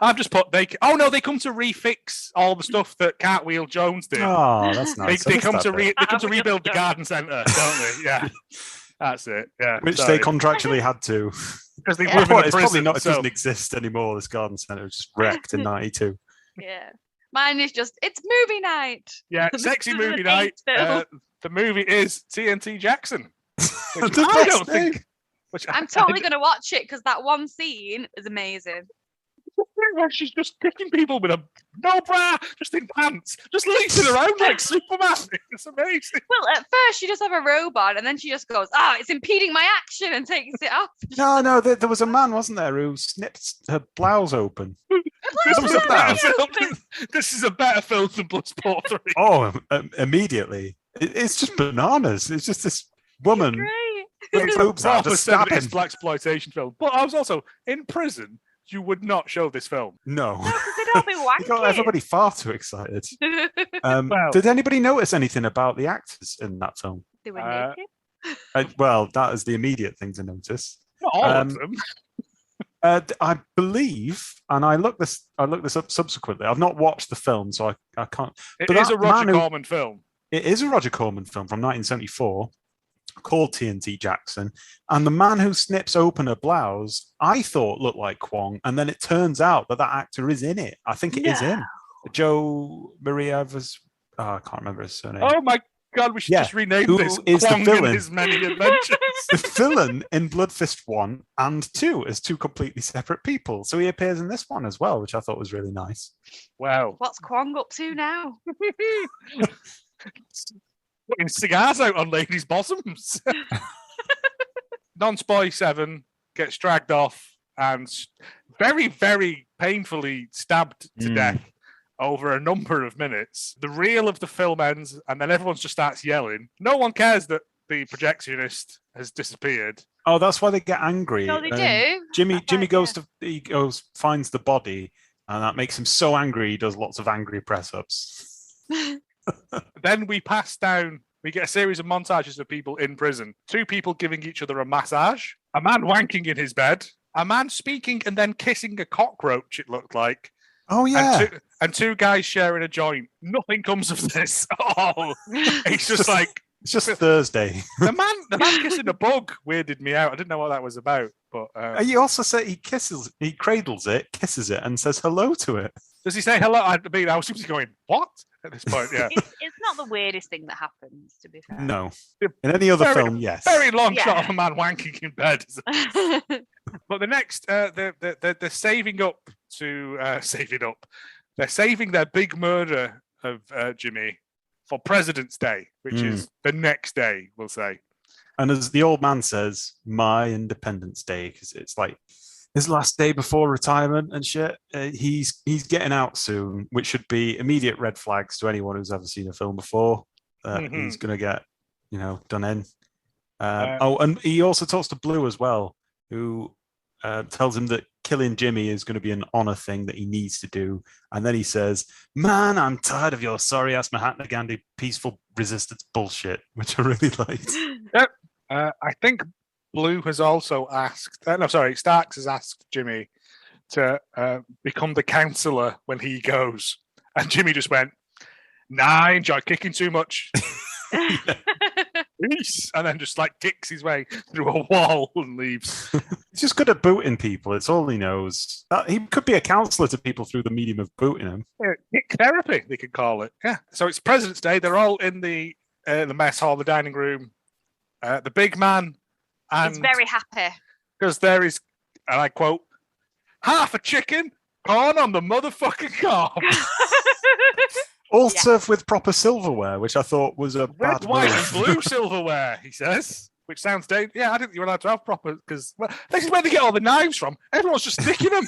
I've just put they come to refix all the stuff that Cartwheel Jones did. Oh, that's nice. They come to rebuild the garden centre, don't they? Yeah, that's it. Yeah, which they contractually had to. Because they live in a prison, probably not. It doesn't exist anymore. This garden centre was just wrecked in '92. Yeah, mine is just it's movie night. Yeah, sexy movie night. The movie is TNT Jackson. Which I don't think. I'm totally going to watch it because that one scene is amazing. Where she's just kicking people with a no bra, just in pants, just leaping around like Superman. It's amazing. Well, at first she just have a robe on, and then she just goes, it's impeding my action, and takes it off. No, there was a man, wasn't there, who snipped her blouse open. This is a better film than Bloodsport 3. Oh, immediately. It's just bananas. It's just this woman. It's a proper blaxploitation film. But I was also in prison. You would not show this film. No. Because they'd all be wanking. Got everybody far too excited. Did anybody notice anything about the actors in that film? They were naked. Well, that is the immediate thing to notice. Not all of them. I believe, and I looked this up subsequently. I've not watched the film, so I can't. It is a Roger Corman film. It is a Roger Corman film from 1974. Called TNT Jackson, and the man who snips open her blouse, I thought looked like Kwong, and then it turns out that actor is in it. I think it is him. Joe Maria I can't remember his surname. Oh my God, we should just rename this. Is Kwong the villain? And His Many Adventures. The villain in Bloodfist 1 and 2 as two completely separate people. So he appears in this one as well, which I thought was really nice. Wow. What's Kwong up to now? Putting cigars out on ladies' bosoms. Non-Spy 7 gets dragged off and very, very painfully stabbed to death over a number of minutes. The reel of the film ends, and then everyone just starts yelling. No one cares that the projectionist has disappeared. Oh, that's why they get angry. No, they do. Jimmy finds the body, and that makes him so angry he does lots of angry press-ups. Then we get a series of montages of people in prison. 2 people giving each other a massage, a man wanking in his bed, a man speaking and then kissing a cockroach, it looked like. Oh, yeah. And 2 guys sharing a joint. Nothing comes of this at all. It's just like... It's just Thursday. The man kissing a bug weirded me out. I didn't know what that was about. But he also said he cradles it, kisses it, and says hello to it. Does he say hello? I mean, I was simply going, what? At this point, yeah. It's not the weirdest thing that happens, to be fair. No. In any other film, yes. Very long shot of a man wanking in bed. But the next, they're saving up to save it up. They're saving their big murder of Jimmy for President's Day, which is the next day, we'll say. And as the old man says, my Independence Day, because it's like his last day before retirement and shit. He's getting out soon, which should be immediate red flags to anyone who's ever seen a film before. He's going to get, done in. And he also talks to Blue as well, who tells him that killing Jimmy is going to be an honor thing that he needs to do. And then he says, "Man, I'm tired of your sorry ass Mahatma Gandhi peaceful resistance bullshit," which I really liked. Yep. I think Blue has also asked, Starks has asked Jimmy to become the counselor when he goes. And Jimmy just went, "Nah, I enjoy kicking too much." Peace. And then just like kicks his way through a wall and leaves. He's just good at booting people. It's all he knows. He could be a counselor to people through the medium of booting them. Kick therapy, they could call it. Yeah. So it's President's Day. They're all in the mess hall, the dining room. The big man. And he's very happy. Because there is, and I quote, "half a chicken, corn on the motherfucking cob." All served with proper silverware, which I thought was a red, bad white, move. and blue silverware, he says. Which sounds dangerous. Yeah, I didn't think you were allowed to have proper, because this is where they get all the knives from. Everyone's just sticking them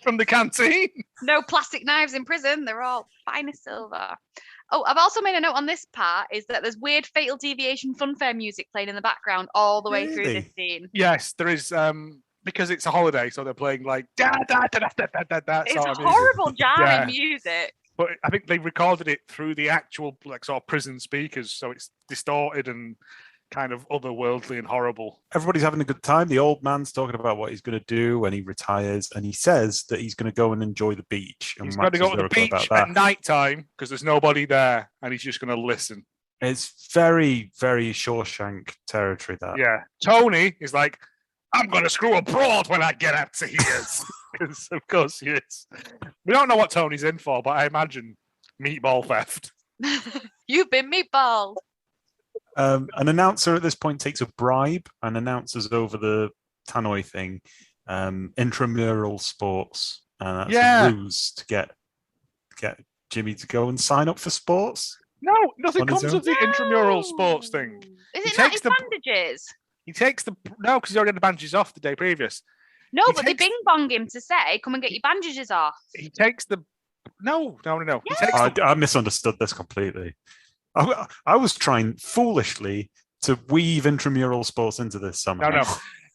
from the canteen. No plastic knives in prison. They're all finest silver. Oh, I've also made a note on this part is that there's weird Fatal Deviation funfair music playing in the background all the way through this scene. Yes, there is, because it's a holiday, so they're playing like da da da da da da da. It's horrible jarring music. But I think they recorded it through the actual like sort of prison speakers, so it's distorted and kind of otherworldly and horrible. Everybody's having a good time. The old man's talking about what he's going to do when he retires, and he says that he's going to go and enjoy the beach. And he's going to go to the beach at night time because there's nobody there, and he's just going to listen. It's very, very Shawshank territory, that. Yeah. Tony is like, "I'm going to screw abroad when I get out to here." Because, of course, he is. We don't know what Tony's in for, but I imagine meatball theft. You've been meatballed. An announcer at this point takes a bribe and announces over the tannoy thing, intramural sports. And that's a ruse to get Jimmy to go and sign up for sports. No, nothing comes of the intramural sports thing. Is it not his bandages? He takes because he's already had the bandages off the day previous. No, but they bing bong him to say, "Come and get your bandages off." He takes the no. Yeah. He takes I misunderstood this completely. I was trying foolishly to weave intramural sports into this somehow. No.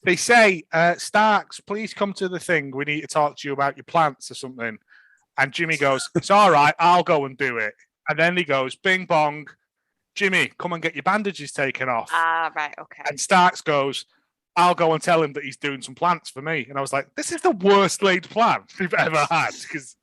They say, "Starks, please come to the thing. We need to talk to you about your plants or something." And Jimmy goes, "It's all right. I'll go and do it." And then he goes, "Bing bong, Jimmy, come and get your bandages taken off." Ah, right, okay. And Starks goes, "I'll go and tell him that he's doing some plants for me." And I was like, this is the worst laid plan we've ever had.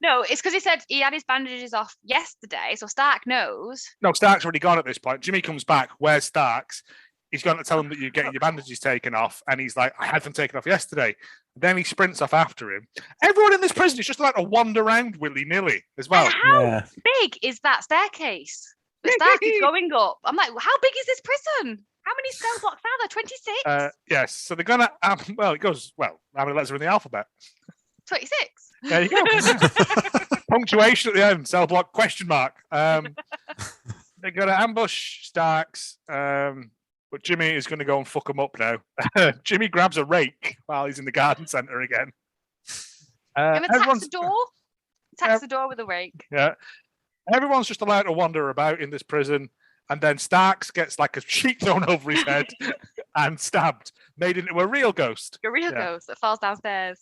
No, it's because he said he had his bandages off yesterday, so Stark knows. No, Stark's already gone at this point. Jimmy comes back. Where's Starks? He's going to tell him that you're getting your bandages taken off. And he's like, "I had them taken off yesterday." Then he sprints off after him. Everyone in this prison is just like to wander around willy-nilly as well. And how big is that staircase that Stark is going up? I'm like, how big is this prison? How many cell blocks are there? 26? Yes. So they're going to, it goes, how many letters are in the alphabet? 26. There you go. Punctuation at the end, cell block, question mark. They're going to ambush Starks, but Jimmy is going to go and fuck them up now. Jimmy grabs a rake while he's in the garden centre again. And attacks the door? Attacks the door with a rake. Yeah. Everyone's just allowed to wander about in this prison. And then Starks gets like a sheet thrown over his head and stabbed, made into a real ghost. A real ghost that falls downstairs.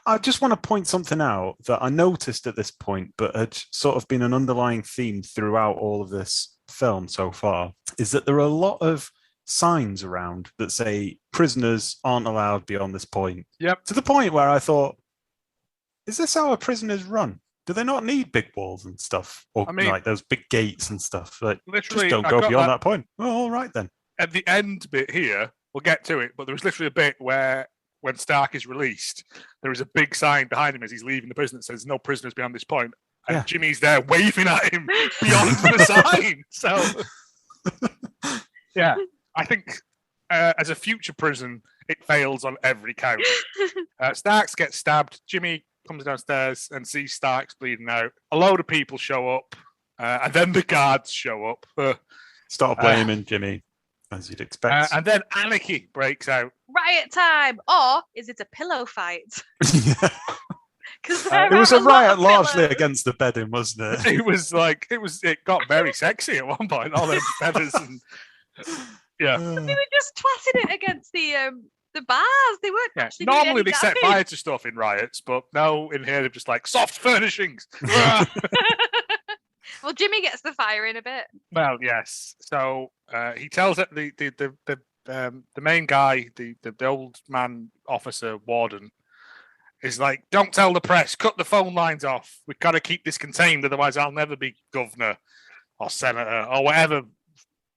I just want to point something out that I noticed at this point, but had sort of been an underlying theme throughout all of this film so far, is that there are a lot of signs around that say prisoners aren't allowed beyond this point. Yep. To the point where I thought, is this how a prison is run? Do they not need big walls and stuff? Or like those big gates and stuff? Like, literally, just don't go beyond that point. Well, all right then. At the end bit here, we'll get to it, but there was literally a bit where when Stark is released, there is a big sign behind him as he's leaving the prison that says no prisoners beyond this point. And Jimmy's there waving at him beyond the sign. So, yeah, I think as a future prison, it fails on every count. Starks gets stabbed. Jimmy comes downstairs and sees Starks bleeding out. A load of people show up, and then the guards show up. Start blaming Jimmy, as you'd expect. And then anarchy breaks out. Riot time! Or is it a pillow fight? It was a riot largely against the bedding, wasn't it? It got very sexy at one point. All those feathers and yeah. They were just twatting it against The bars, they weren't actually doing Normally any they set damage. fire to stuff in riots, but no, in here they're just like soft furnishings. Well, Jimmy gets the fire in a bit. Well, yes. So he tells it the main guy, the old man officer warden, is like, "Don't tell the press. Cut the phone lines off. We've got to keep this contained, otherwise I'll never be governor or senator or whatever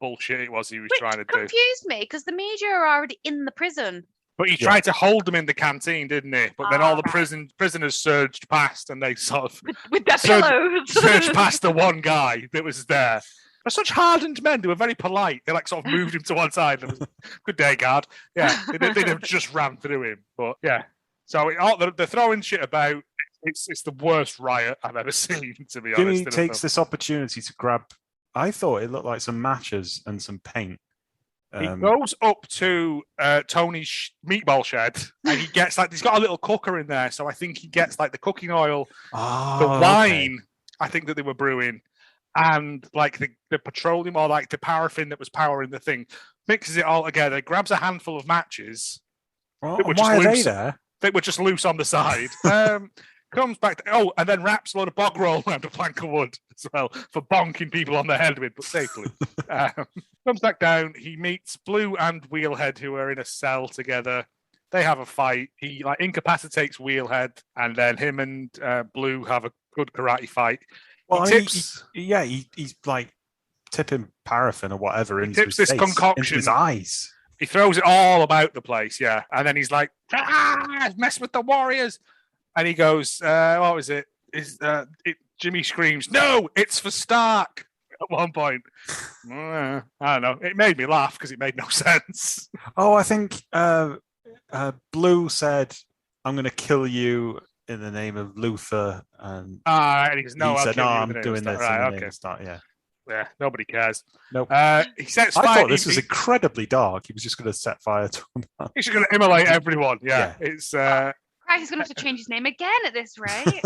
bullshit it was he was trying to do." Confused me because the media are already in the prison. But he tried to hold them in the canteen, didn't he? But then all the right. prisoners surged past, and they sort of With their pillows. surged past the one guy that was there. They're such hardened men. They were very polite. They like sort of moved him to one side. And was, "Good day, guard." Yeah, they'd have just ran through him. But yeah, so they're throwing shit about. It's the worst riot I've ever seen, to be honest. Jimmy takes this opportunity to grab. I thought it looked like some matches and some paint. He goes up to Tony's meatball shed, and he gets he's got a little cooker in there. So I think he gets like the cooking oil, the wine. Okay. I think that they were brewing, and like the petroleum or like the paraffin that was powering the thing. Mixes it all together. Grabs a handful of matches. Well, why are they there? They were just loose on the side. Comes back and then wraps a load of bog roll around a plank of wood as well for bonking people on the head with, but safely. Comes back down. He meets Blue and Wheelhead, who are in a cell together. They have a fight. He incapacitates Wheelhead, and then him and Blue have a good karate fight. Well, he's like tipping paraffin or whatever into his face, concoction into his eyes. He throws it all about the place, yeah. And then he's like, mess with the warriors. And he goes, what was it? Jimmy screams, "No, it's for Stark!" At one point. I don't know. It made me laugh because it made no sense. Oh, I think Blue said, "I'm going to kill you in the name of Luther." And he goes, "No, he said, "No, I'm doing this." Right, in the name of Stark. Yeah, nobody cares. Nope. He sets fire. I thought this was incredibly dark. He was just going to set fire to him. He's just going to immolate everyone. Yeah. It's... Right, he's going to have to change his name again at this rate.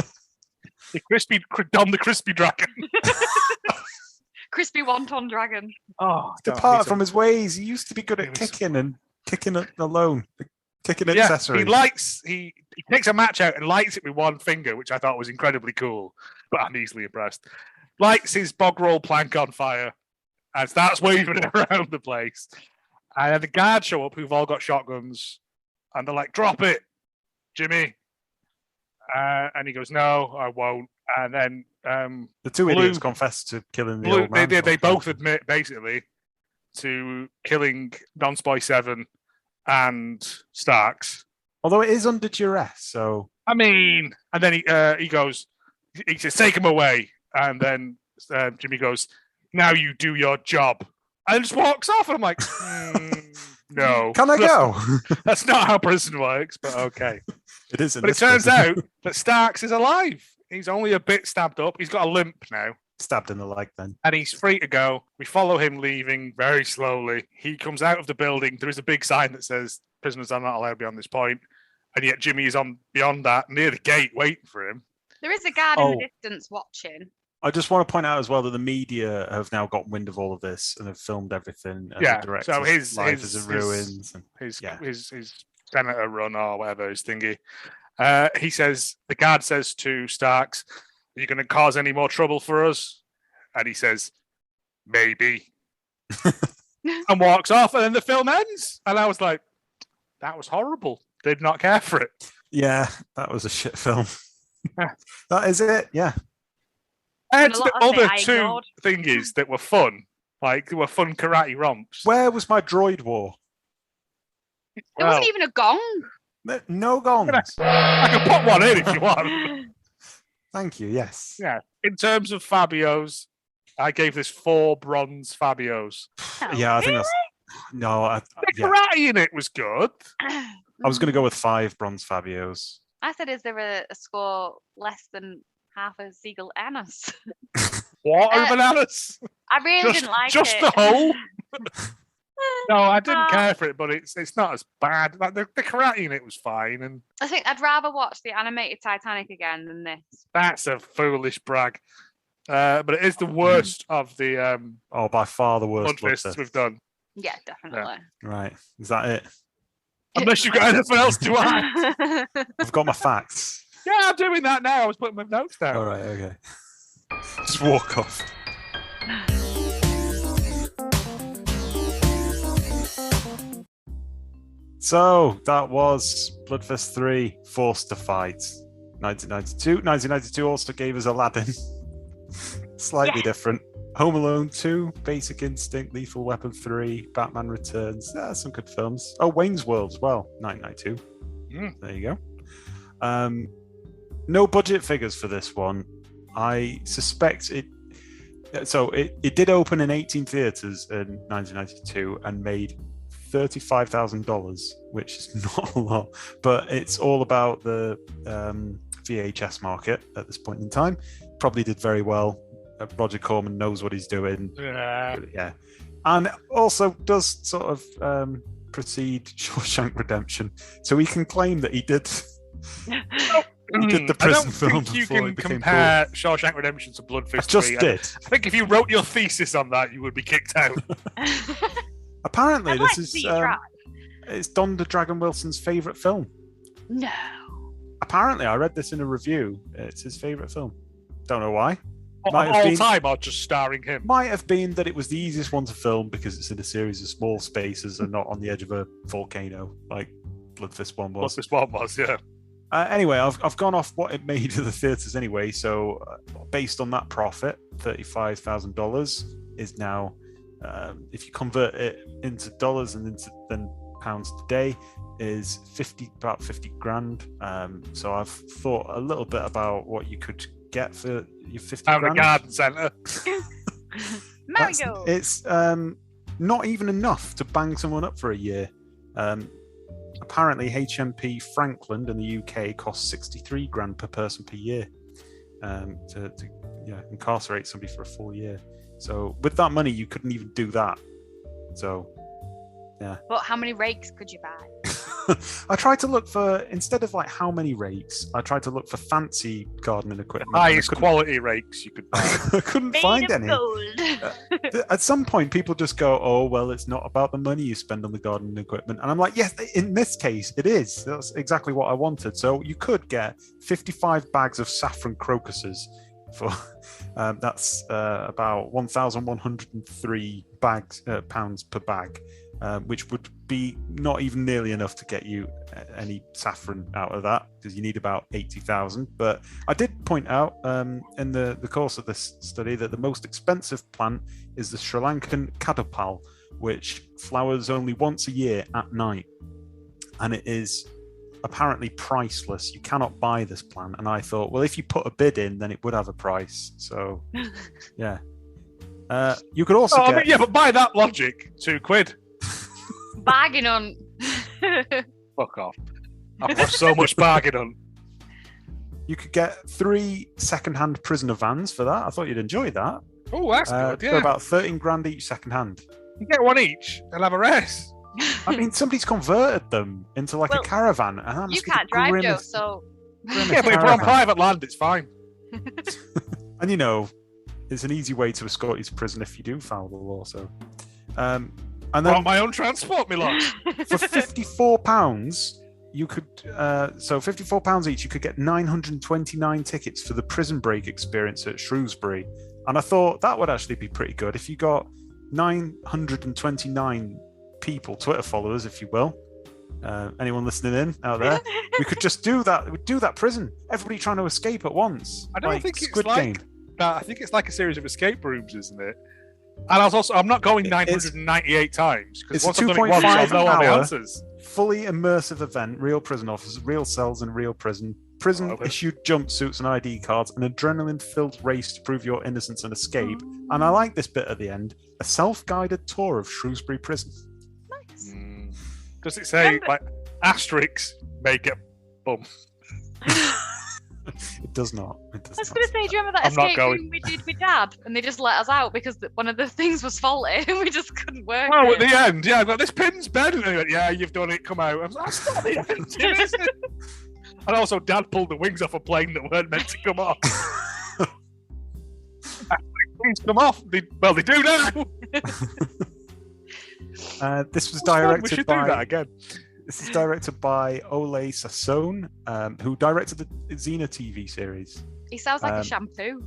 Don the Crispy Dragon. Crispy Wonton Dragon. Oh, depart from his ways. He used to be good at kicking alone. Kicking accessories. He takes a match out and lights it with one finger, which I thought was incredibly cool, but I'm easily impressed. Lights his bog roll plank on fire and starts waving it around the place. And then the guards show up who've all got shotguns, and they're like, "Drop it, Jimmy." And he goes, "No, I won't." And then the two idiots confess to killing the old man. They both admit, basically, to killing Non-Spy 7 and Starks. Although it is under duress, so... I mean... And then he goes... He says, "Take him away." And then Jimmy goes, "Now you do your job." And just walks off. And I'm like, no. Can I go? That's not how prison works, but okay. It is. But it turns out that Starks is alive. He's only a bit stabbed up. He's got a limp now. Stabbed in the leg then. And he's free to go. We follow him leaving very slowly. He comes out of the building. There is a big sign that says, "Prisoners are not allowed beyond this point." And yet Jimmy is on beyond that, near the gate, waiting for him. There is a guard in the distance watching. I just want to point out as well that the media have now got wind of all of this and have filmed everything. And Yeah, so his life is in ruins. His senator run or whatever, his thingy. He says, the guard says to Starks, "Are you going to cause any more trouble for us?" And he says, "Maybe." And walks off, and then the film ends. And I was like, that was horrible. Did not care for it. Yeah, that was a shit film. That is it, yeah. And the other two thingies that were fun, like they were fun karate romps. Where was my droid war? There wasn't even a gong. No gongs. I can put one in if you want. Thank you, yes. Yeah. In terms of Fabios, I gave this 4 bronze Fabios. Yeah, I think that's... No, the karate in it was good. I was going to go with 5 bronze Fabios. I said, is there a score less than half a Seagull Anus? Water bananas? I really didn't like it. Just the whole? No, I didn't care for it, but it's not as bad. Like the karate in it was fine, and I think I'd rather watch the animated Titanic again than this. That's a foolish brag. But it is the worst of the by far the worst Bloodfists we've done. Yeah, definitely. Yeah. Right. Is that it? Unless you've got anything else to add. I've got my facts. Yeah, I'm doing that now. I was putting my notes down. All right, okay. Just walk off. So that was Bloodfist 3, Forced to Fight, 1992. 1992 also gave us Aladdin. Slightly different. Home Alone 2, Basic Instinct, Lethal Weapon 3, Batman Returns. Some good films. Oh, Wayne's World as well, 1992. There you go. No budget figures for this one. I suspect it. So it did open in 18 theaters in 1992 and made $35,000, which is not a lot, but it's all about the VHS market at this point in time. Probably did very well. Roger Corman knows what he's doing. Yeah. And also does sort of precede Shawshank Redemption. So he can claim that he did he did the prison film. I don't think you can compare Shawshank Redemption to Bloodfist 3. Did. I think if you wrote your thesis on that, you would be kicked out. Apparently, this is it's Don the Dragon Wilson's favourite film. No. Apparently, I read this in a review. It's his favourite film. Don't know why. All time, or just starring him? Might have been that it was the easiest one to film because it's in a series of small spaces and not on the edge of a volcano like Bloodfist 1 was. Bloodfist 1 was, yeah. Anyway, I've gone off what it made to the theatres anyway. So based on that profit, $35,000 is now, if you convert it into dollars and into then pounds today, is about 50 grand. So I've thought a little bit about what you could get for your 50 grand. Out of the garden centre. Marigold. It's not even enough to bang someone up for a year. Apparently, HMP Frankland in the UK costs 63 grand per person per year to incarcerate somebody for a full year. So with that money, you couldn't even do that. So, yeah. But how many rakes could you buy? I tried to look for, instead of like how many rakes, I tried to look for fancy gardening equipment. Highest quality rakes you could buy. I couldn't find any. At some point, people just go, oh, well, it's not about the money you spend on the gardening equipment. And I'm like, yes, in this case, it is. That's exactly what I wanted. So you could get 55 bags of saffron crocuses for, that's about 1,103 pounds per bag. Which would be not even nearly enough to get you any saffron out of that, because you need about 80,000. But I did point out in the course of this study that the most expensive plant is the Sri Lankan kadapal, which flowers only once a year at night. And it is apparently priceless. You cannot buy this plant. And I thought, well, if you put a bid in, then it would have a price. So, yeah. You could also get... yeah, but by that logic, £2. Bargain on. Fuck off. I've got so much bargain on. You could get 3 second-hand prisoner vans for that. I thought you'd enjoy that. Oh, that's good, yeah. They're about 13 grand each second-hand. You get one each and have a rest. I mean, somebody's converted them into like a caravan. And you can't drive, Joe, so... Yeah, but if we're on private land, it's fine. And you know, it's an easy way to escort you to prison if you do foul the law, so... And then, my own transport, my lord. For £54, you could, so £54 each, you could get 929 tickets for the Prison Break experience at Shrewsbury. And I thought that would actually be pretty good if you got 929 people, Twitter followers, if you will. Anyone listening in out there? We could just do that. We'd do that prison. Everybody trying to escape at once. I don't think it's like that. I think it's like a series of escape rooms, isn't it? And I'm not going 998 times, because once I've done it once, I'll know all the answers. Fully immersive event, real prison officers, real cells in real prison, issued jumpsuits and ID cards, an adrenaline-filled race to prove your innocence and escape. And I like this bit at the end, a self-guided tour of Shrewsbury Prison. Nice. Does it say, like, asterisks, make it bum? It does not. I was going to say, do you remember that escape room we did with Dad? And they just let us out because one of the things was faulty and we just couldn't work. Well, at the end, yeah, I've got this pin's bed. And they went, yeah, you've done it, come out. I was like, that's not the end, is it? And also, Dad pulled the wings off a plane that weren't meant to come off. Wings come off. They do now. This was directed We should by... do that again. This is directed by Ole Sassone, who directed the Xena TV series. He sounds like a shampoo.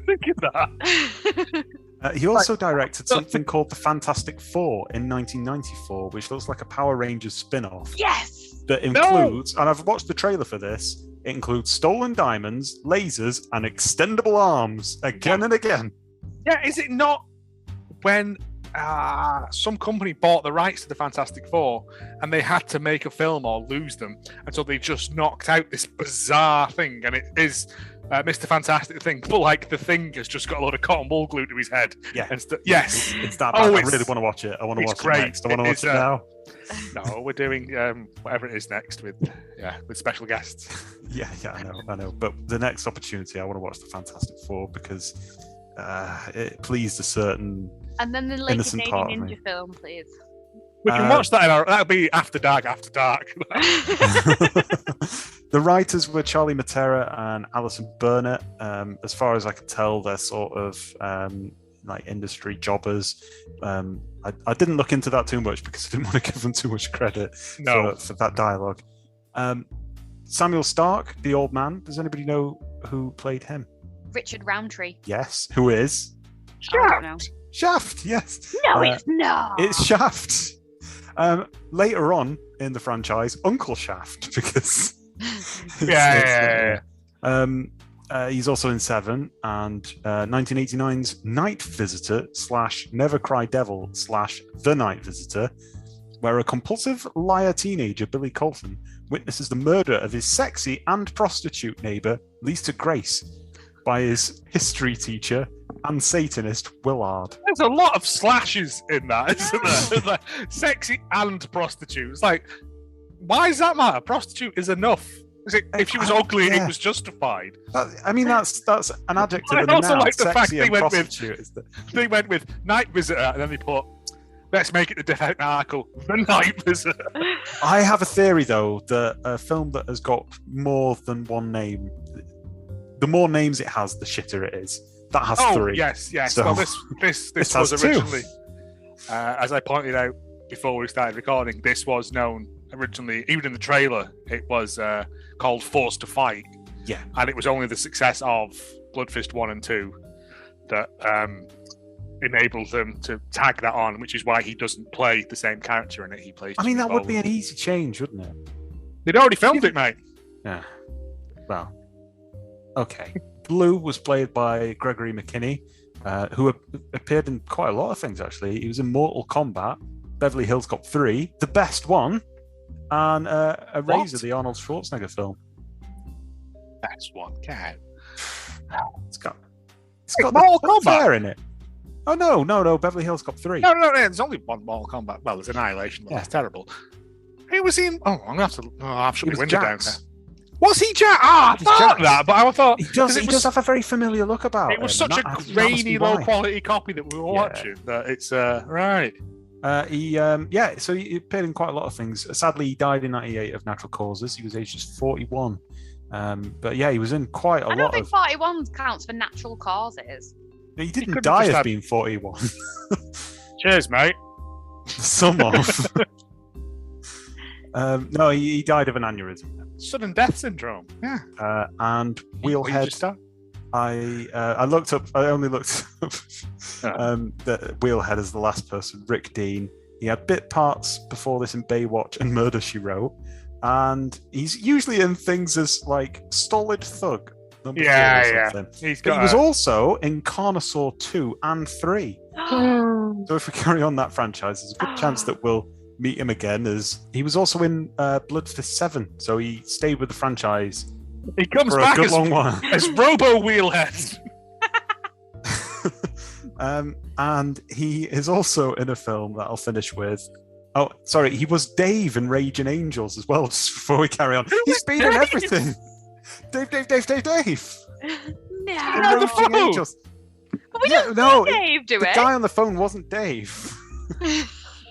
Look at that. He also directed something called The Fantastic Four in 1994, which looks like a Power Rangers spin-off. Yes! That includes, and I've watched the trailer for this, it includes stolen diamonds, lasers, and extendable arms again and again. Yeah, is it not when some company bought the rights to the Fantastic Four and they had to make a film or lose them, and so they just knocked out this bizarre thing, and it is Mr. Fantastic Thing, but like the Thing has just got a load of cotton wool glued to his head. Yeah, yes, it's that. I really want to watch it. I want to watch great. it next. I want to watch it now. No, we're doing whatever it is next with special guests. Yeah, I know. But the next opportunity, I want to watch the Fantastic Four because it pleased a certain and then the Lake innocent part of Ninja me. film, please. We can watch that. That'll be after dark. The writers were Charlie Matera and Alison Burnett. As far as I can tell, they're sort of like industry jobbers. I didn't look into that too much because I didn't want to give them too much credit for that dialogue. Samuel Stark, the old man. Does anybody know who played him? Richard Roundtree. Yes. Who is? Shaft. Shaft, yes. No, it's not. It's Shaft. Later on in the franchise, Uncle Shaft, because he's also in Seven and 1989's Night Visitor / Never Cry Devil / The Night Visitor, where a compulsive liar teenager, Billy Colton, witnesses the murder of his sexy and prostitute neighbor, Lisa Grace, by his history teacher and Satanist Willard. There's a lot of slashes in that, isn't there? It's like sexy and prostitute. It's like, why does that matter? Prostitute is enough. If she was ugly, it was justified. I mean, that's an adjective. I also like the fact they went with Night Visitor, and then they put, let's make it the different article, The Night Visitor. I have a theory, though, that a film that has got more than one name, the more names it has, the shitter it is. That has 3. Yes. So, well, this was originally, as I pointed out before we started recording, this was known originally, even in the trailer, it was called Forced to Fight. Yeah. And it was only the success of Bloodfist 1 and 2 that enabled them to tag that on, which is why he doesn't play the same character in it. He plays. I mean, that would be an easy change, wouldn't it? They'd already filmed it, mate. Yeah. Well, okay. Blue was played by Gregory McKinney, who appeared in quite a lot of things, actually. He was in Mortal Kombat, Beverly Hills Cop 3, The Best One, and Eraser, the Arnold Schwarzenegger film. Best One, cow. It's got Mortal Kombat there in it. Oh, no, Beverly Hills Cop 3. No, there's only one Mortal Kombat. Well, there's Annihilation, but that's terrible. He was in... Oh, I'm going to have to... I've shut my window down there. Was he Jack? I thought that, but I thought... He does have a very familiar look about him. It was such a grainy, low-quality copy that we were watching that it's... right. So he appeared in quite a lot of things. Sadly, he died in 1998 of natural causes. He was aged just 41. But yeah, he was in quite a lot of... I don't think 41 counts for natural causes. He didn't die of being 41. Cheers, mate. Some of. No, he died of an aneurysm. Sudden death syndrome. Yeah. And Wheelhead. I looked up. I only looked up that Wheelhead is the last person. Rick Dean. He had bit parts before this in Baywatch and Murder, She Wrote, and he's usually in things as like Stolid Thug. Yeah. He was also in Carnosaur 2 and 3. So if we carry on that franchise, there's a good chance that we'll meet him again. As he was also in Bloodfist 7, so he stayed with the franchise. He comes for back a good long while as Robo Wheelhead. And he is also in a film that I'll finish with. Oh, sorry, he was Dave in Raging Angels as well. Just before we carry on, he's been in everything. Dave. No, the phone. Angels. But we didn't see Dave, do the it? guy on the phone wasn't Dave.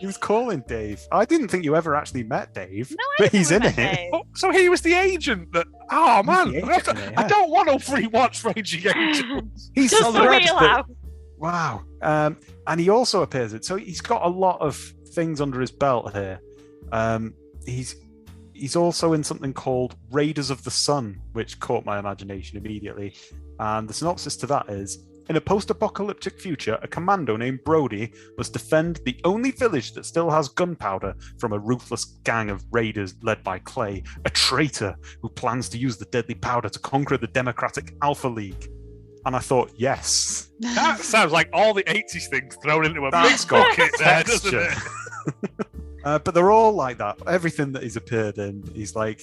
He was calling Dave. I didn't think you ever actually met Dave, but he's in it. Oh, so he was the agent that... Oh, man. I don't want to rewatch Raging Angels. He's just the wheelhouse. Wow. And he also appears it. So he's got a lot of things under his belt here. He's also in something called Raiders of the Sun, which caught my imagination immediately. And the synopsis to that is, in a post-apocalyptic future, a commando named Brody must defend the only village that still has gunpowder from a ruthless gang of raiders led by Clay, a traitor who plans to use the deadly powder to conquer the Democratic Alpha League. And I thought, yes. That sounds like all the 80s things thrown into a big That's got bucket there, doesn't texture. it? But they're all like that. Everything that he's appeared in, he's like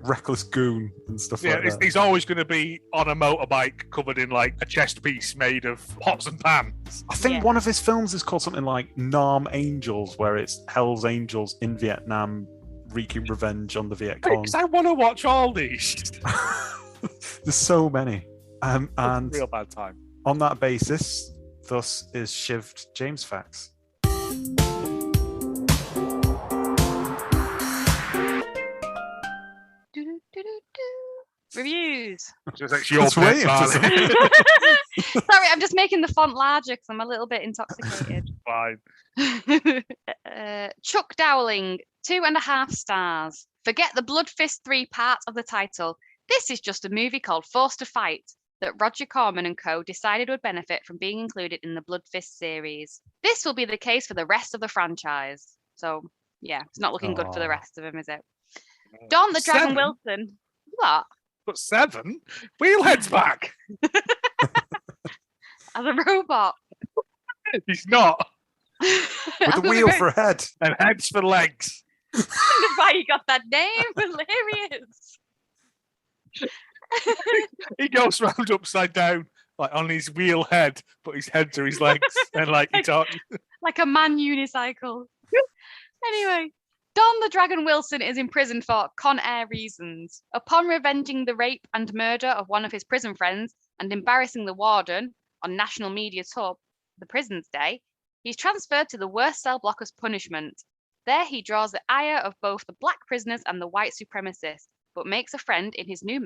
reckless goon and stuff like that. He's always going to be on a motorbike covered in like a chest piece made of pots and pans. I think one of his films is called something like Nam Angels, where it's Hell's Angels in Vietnam wreaking revenge on the Viet Cong. Because I want to watch all these. There's so many. And real bad time. On that basis, thus is Shivved James Facts. Reviews. Sorry, I'm just making the font larger because I'm a little bit intoxicated. Fine. Chuck Dowling, 2.5 stars. Forget the Bloodfist 3 part of the title. This is just a movie called Forced to Fight that Roger Corman and co. decided would benefit from being included in the Bloodfist series. This will be the case for the rest of the franchise. So, yeah, it's not looking good for the rest of them, is it? Don the Dragon Wilson. What? But 7? Wheelhead's back. As a robot. He's not. With a wheel for a head. And heads for legs. That's why you got that name. Hilarious. He goes round upside down, like on his wheel head, but his heads are his legs. And like he talks. Like a man unicycle. Anyway. Don the Dragon Wilson is imprisoned for Con Air reasons. Upon revenging the rape and murder of one of his prison friends and embarrassing the warden on national media tour the prison's day, he's transferred to the worst cell block as punishment. There he draws the ire of both the black prisoners and the white supremacists, but makes a friend in his new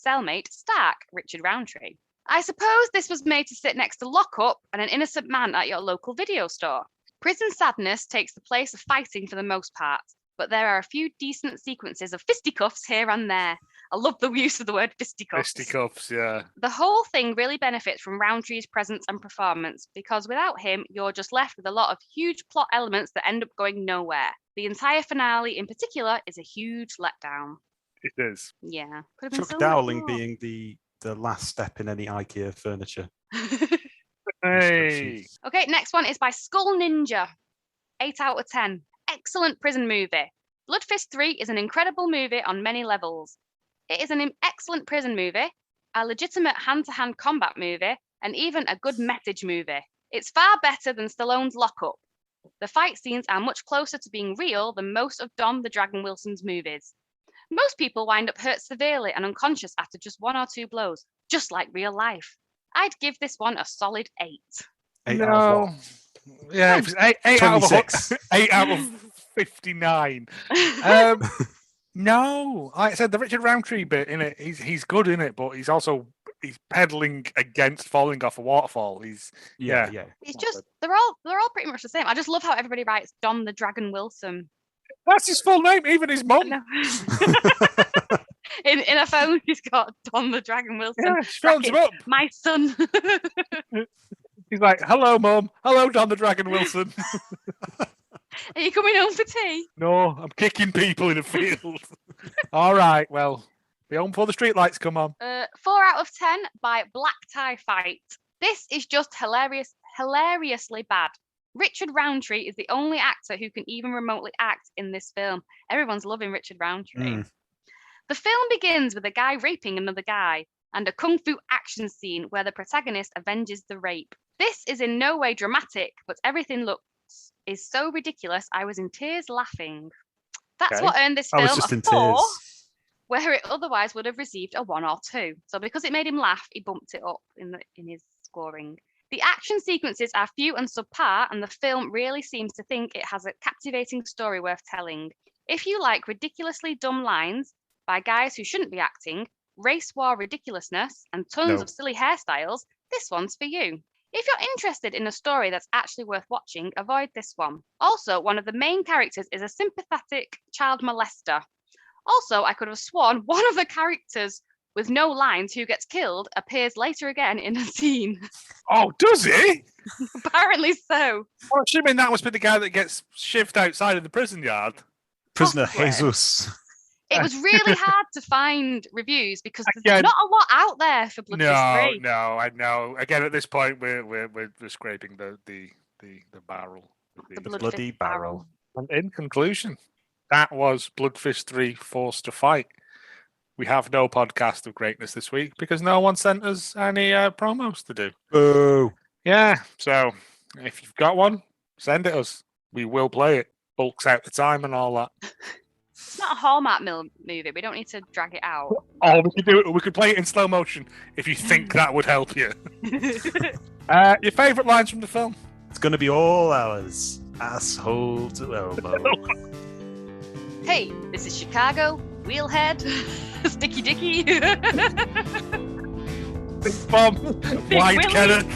cellmate, Stark, Richard Roundtree. I suppose this was made to sit next to Lockup and an innocent man at your local video store. Prison sadness takes the place of fighting for the most part, but there are a few decent sequences of fisticuffs here and there. I love the use of the word fisticuffs. Fisticuffs, yeah. The whole thing really benefits from Roundtree's presence and performance, because without him, you're just left with a lot of huge plot elements that end up going nowhere. The entire finale in particular is a huge letdown. It is. Yeah. Could have been Chuck so Dowling much more. being the last step in any IKEA furniture. Hey. Okay, next one is by Skull Ninja. 8 out of 10. Excellent prison movie. Bloodfist 3 is an incredible movie on many levels. It is an excellent prison movie, a legitimate hand-to-hand combat movie, and even a good message movie. It's far better than Stallone's Lockup. The fight scenes are much closer to being real than most of Don the Dragon Wilson's movies. Most people wind up hurt severely and unconscious after just 1 or 2 blows, just like real life. I'd give this one a solid 8. 8 out of what? Yeah, it was 8 out of 8 out of 59. No, like I said, the Richard Roundtree bit in it, he's good in it, but he's pedaling against falling off a waterfall. Yeah. It's just they're all pretty much the same. I just love how everybody writes Don the Dragon Wilson. That's his full name, even his mum. in a phone, he's got Don the Dragon Wilson. Yeah, she phones him up. My son. He's like, "Hello, Mum. Hello, Don the Dragon Wilson. Are you coming home for tea?" No, I'm kicking people in a field. All right, well, be home before the streetlights come on. 4 out of 10 by Black Tie Fight. This is just hilariously bad. Richard Roundtree is the only actor who can even remotely act in this film. Everyone's loving Richard Roundtree. The film begins with a guy raping another guy and a kung fu action scene where the protagonist avenges the rape. This is in no way dramatic, but everything is so ridiculous I was in tears laughing. That's what earned this film a 4, where it otherwise would have received a 1 or 2. So because it made him laugh, he bumped it up in his scoring. The action sequences are few and subpar, and the film really seems to think it has a captivating story worth telling. If you like ridiculously dumb lines by guys who shouldn't be acting, race war ridiculousness, and tons of silly hairstyles, this one's for you. If you're interested in a story that's actually worth watching, avoid this one. Also, one of the main characters is a sympathetic child molester. Also, I could have sworn one of the characters with no lines who gets killed appears later again in a scene. Oh, does he? Apparently so. I'm assuming that must be the guy that gets shivved outside of the prison yard. Prisoner Possibly. Jesus. It was really hard to find reviews because there's not a lot out there for Bloodfist 3. No, I know. Again, at this point, we're scraping the barrel. The bloody barrel. And in conclusion, that was Bloodfist 3 Forced to Fight. We have no podcast of greatness this week because no one sent us any promos to do. Boo. Yeah, so if you've got one, send it us. We will play it. Bulks out the time and all that. It's not a Hallmark movie. We don't need to drag it out. Oh, we could do it. We could play it in slow motion if you think that would help you. Your favourite lines from the film? It's going to be all ours. Asshole to elbow. Hey, this is Chicago. Wheelhead. Sticky Dicky. Big Bomb. Big White Willie. Kenneth.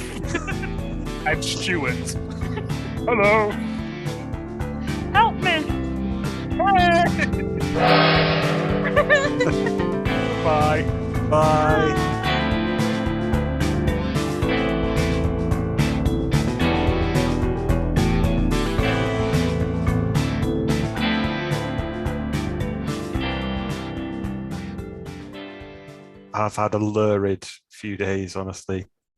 And Stuart. Hello. Help me. Bye. Bye. I've had a lurid few days, honestly.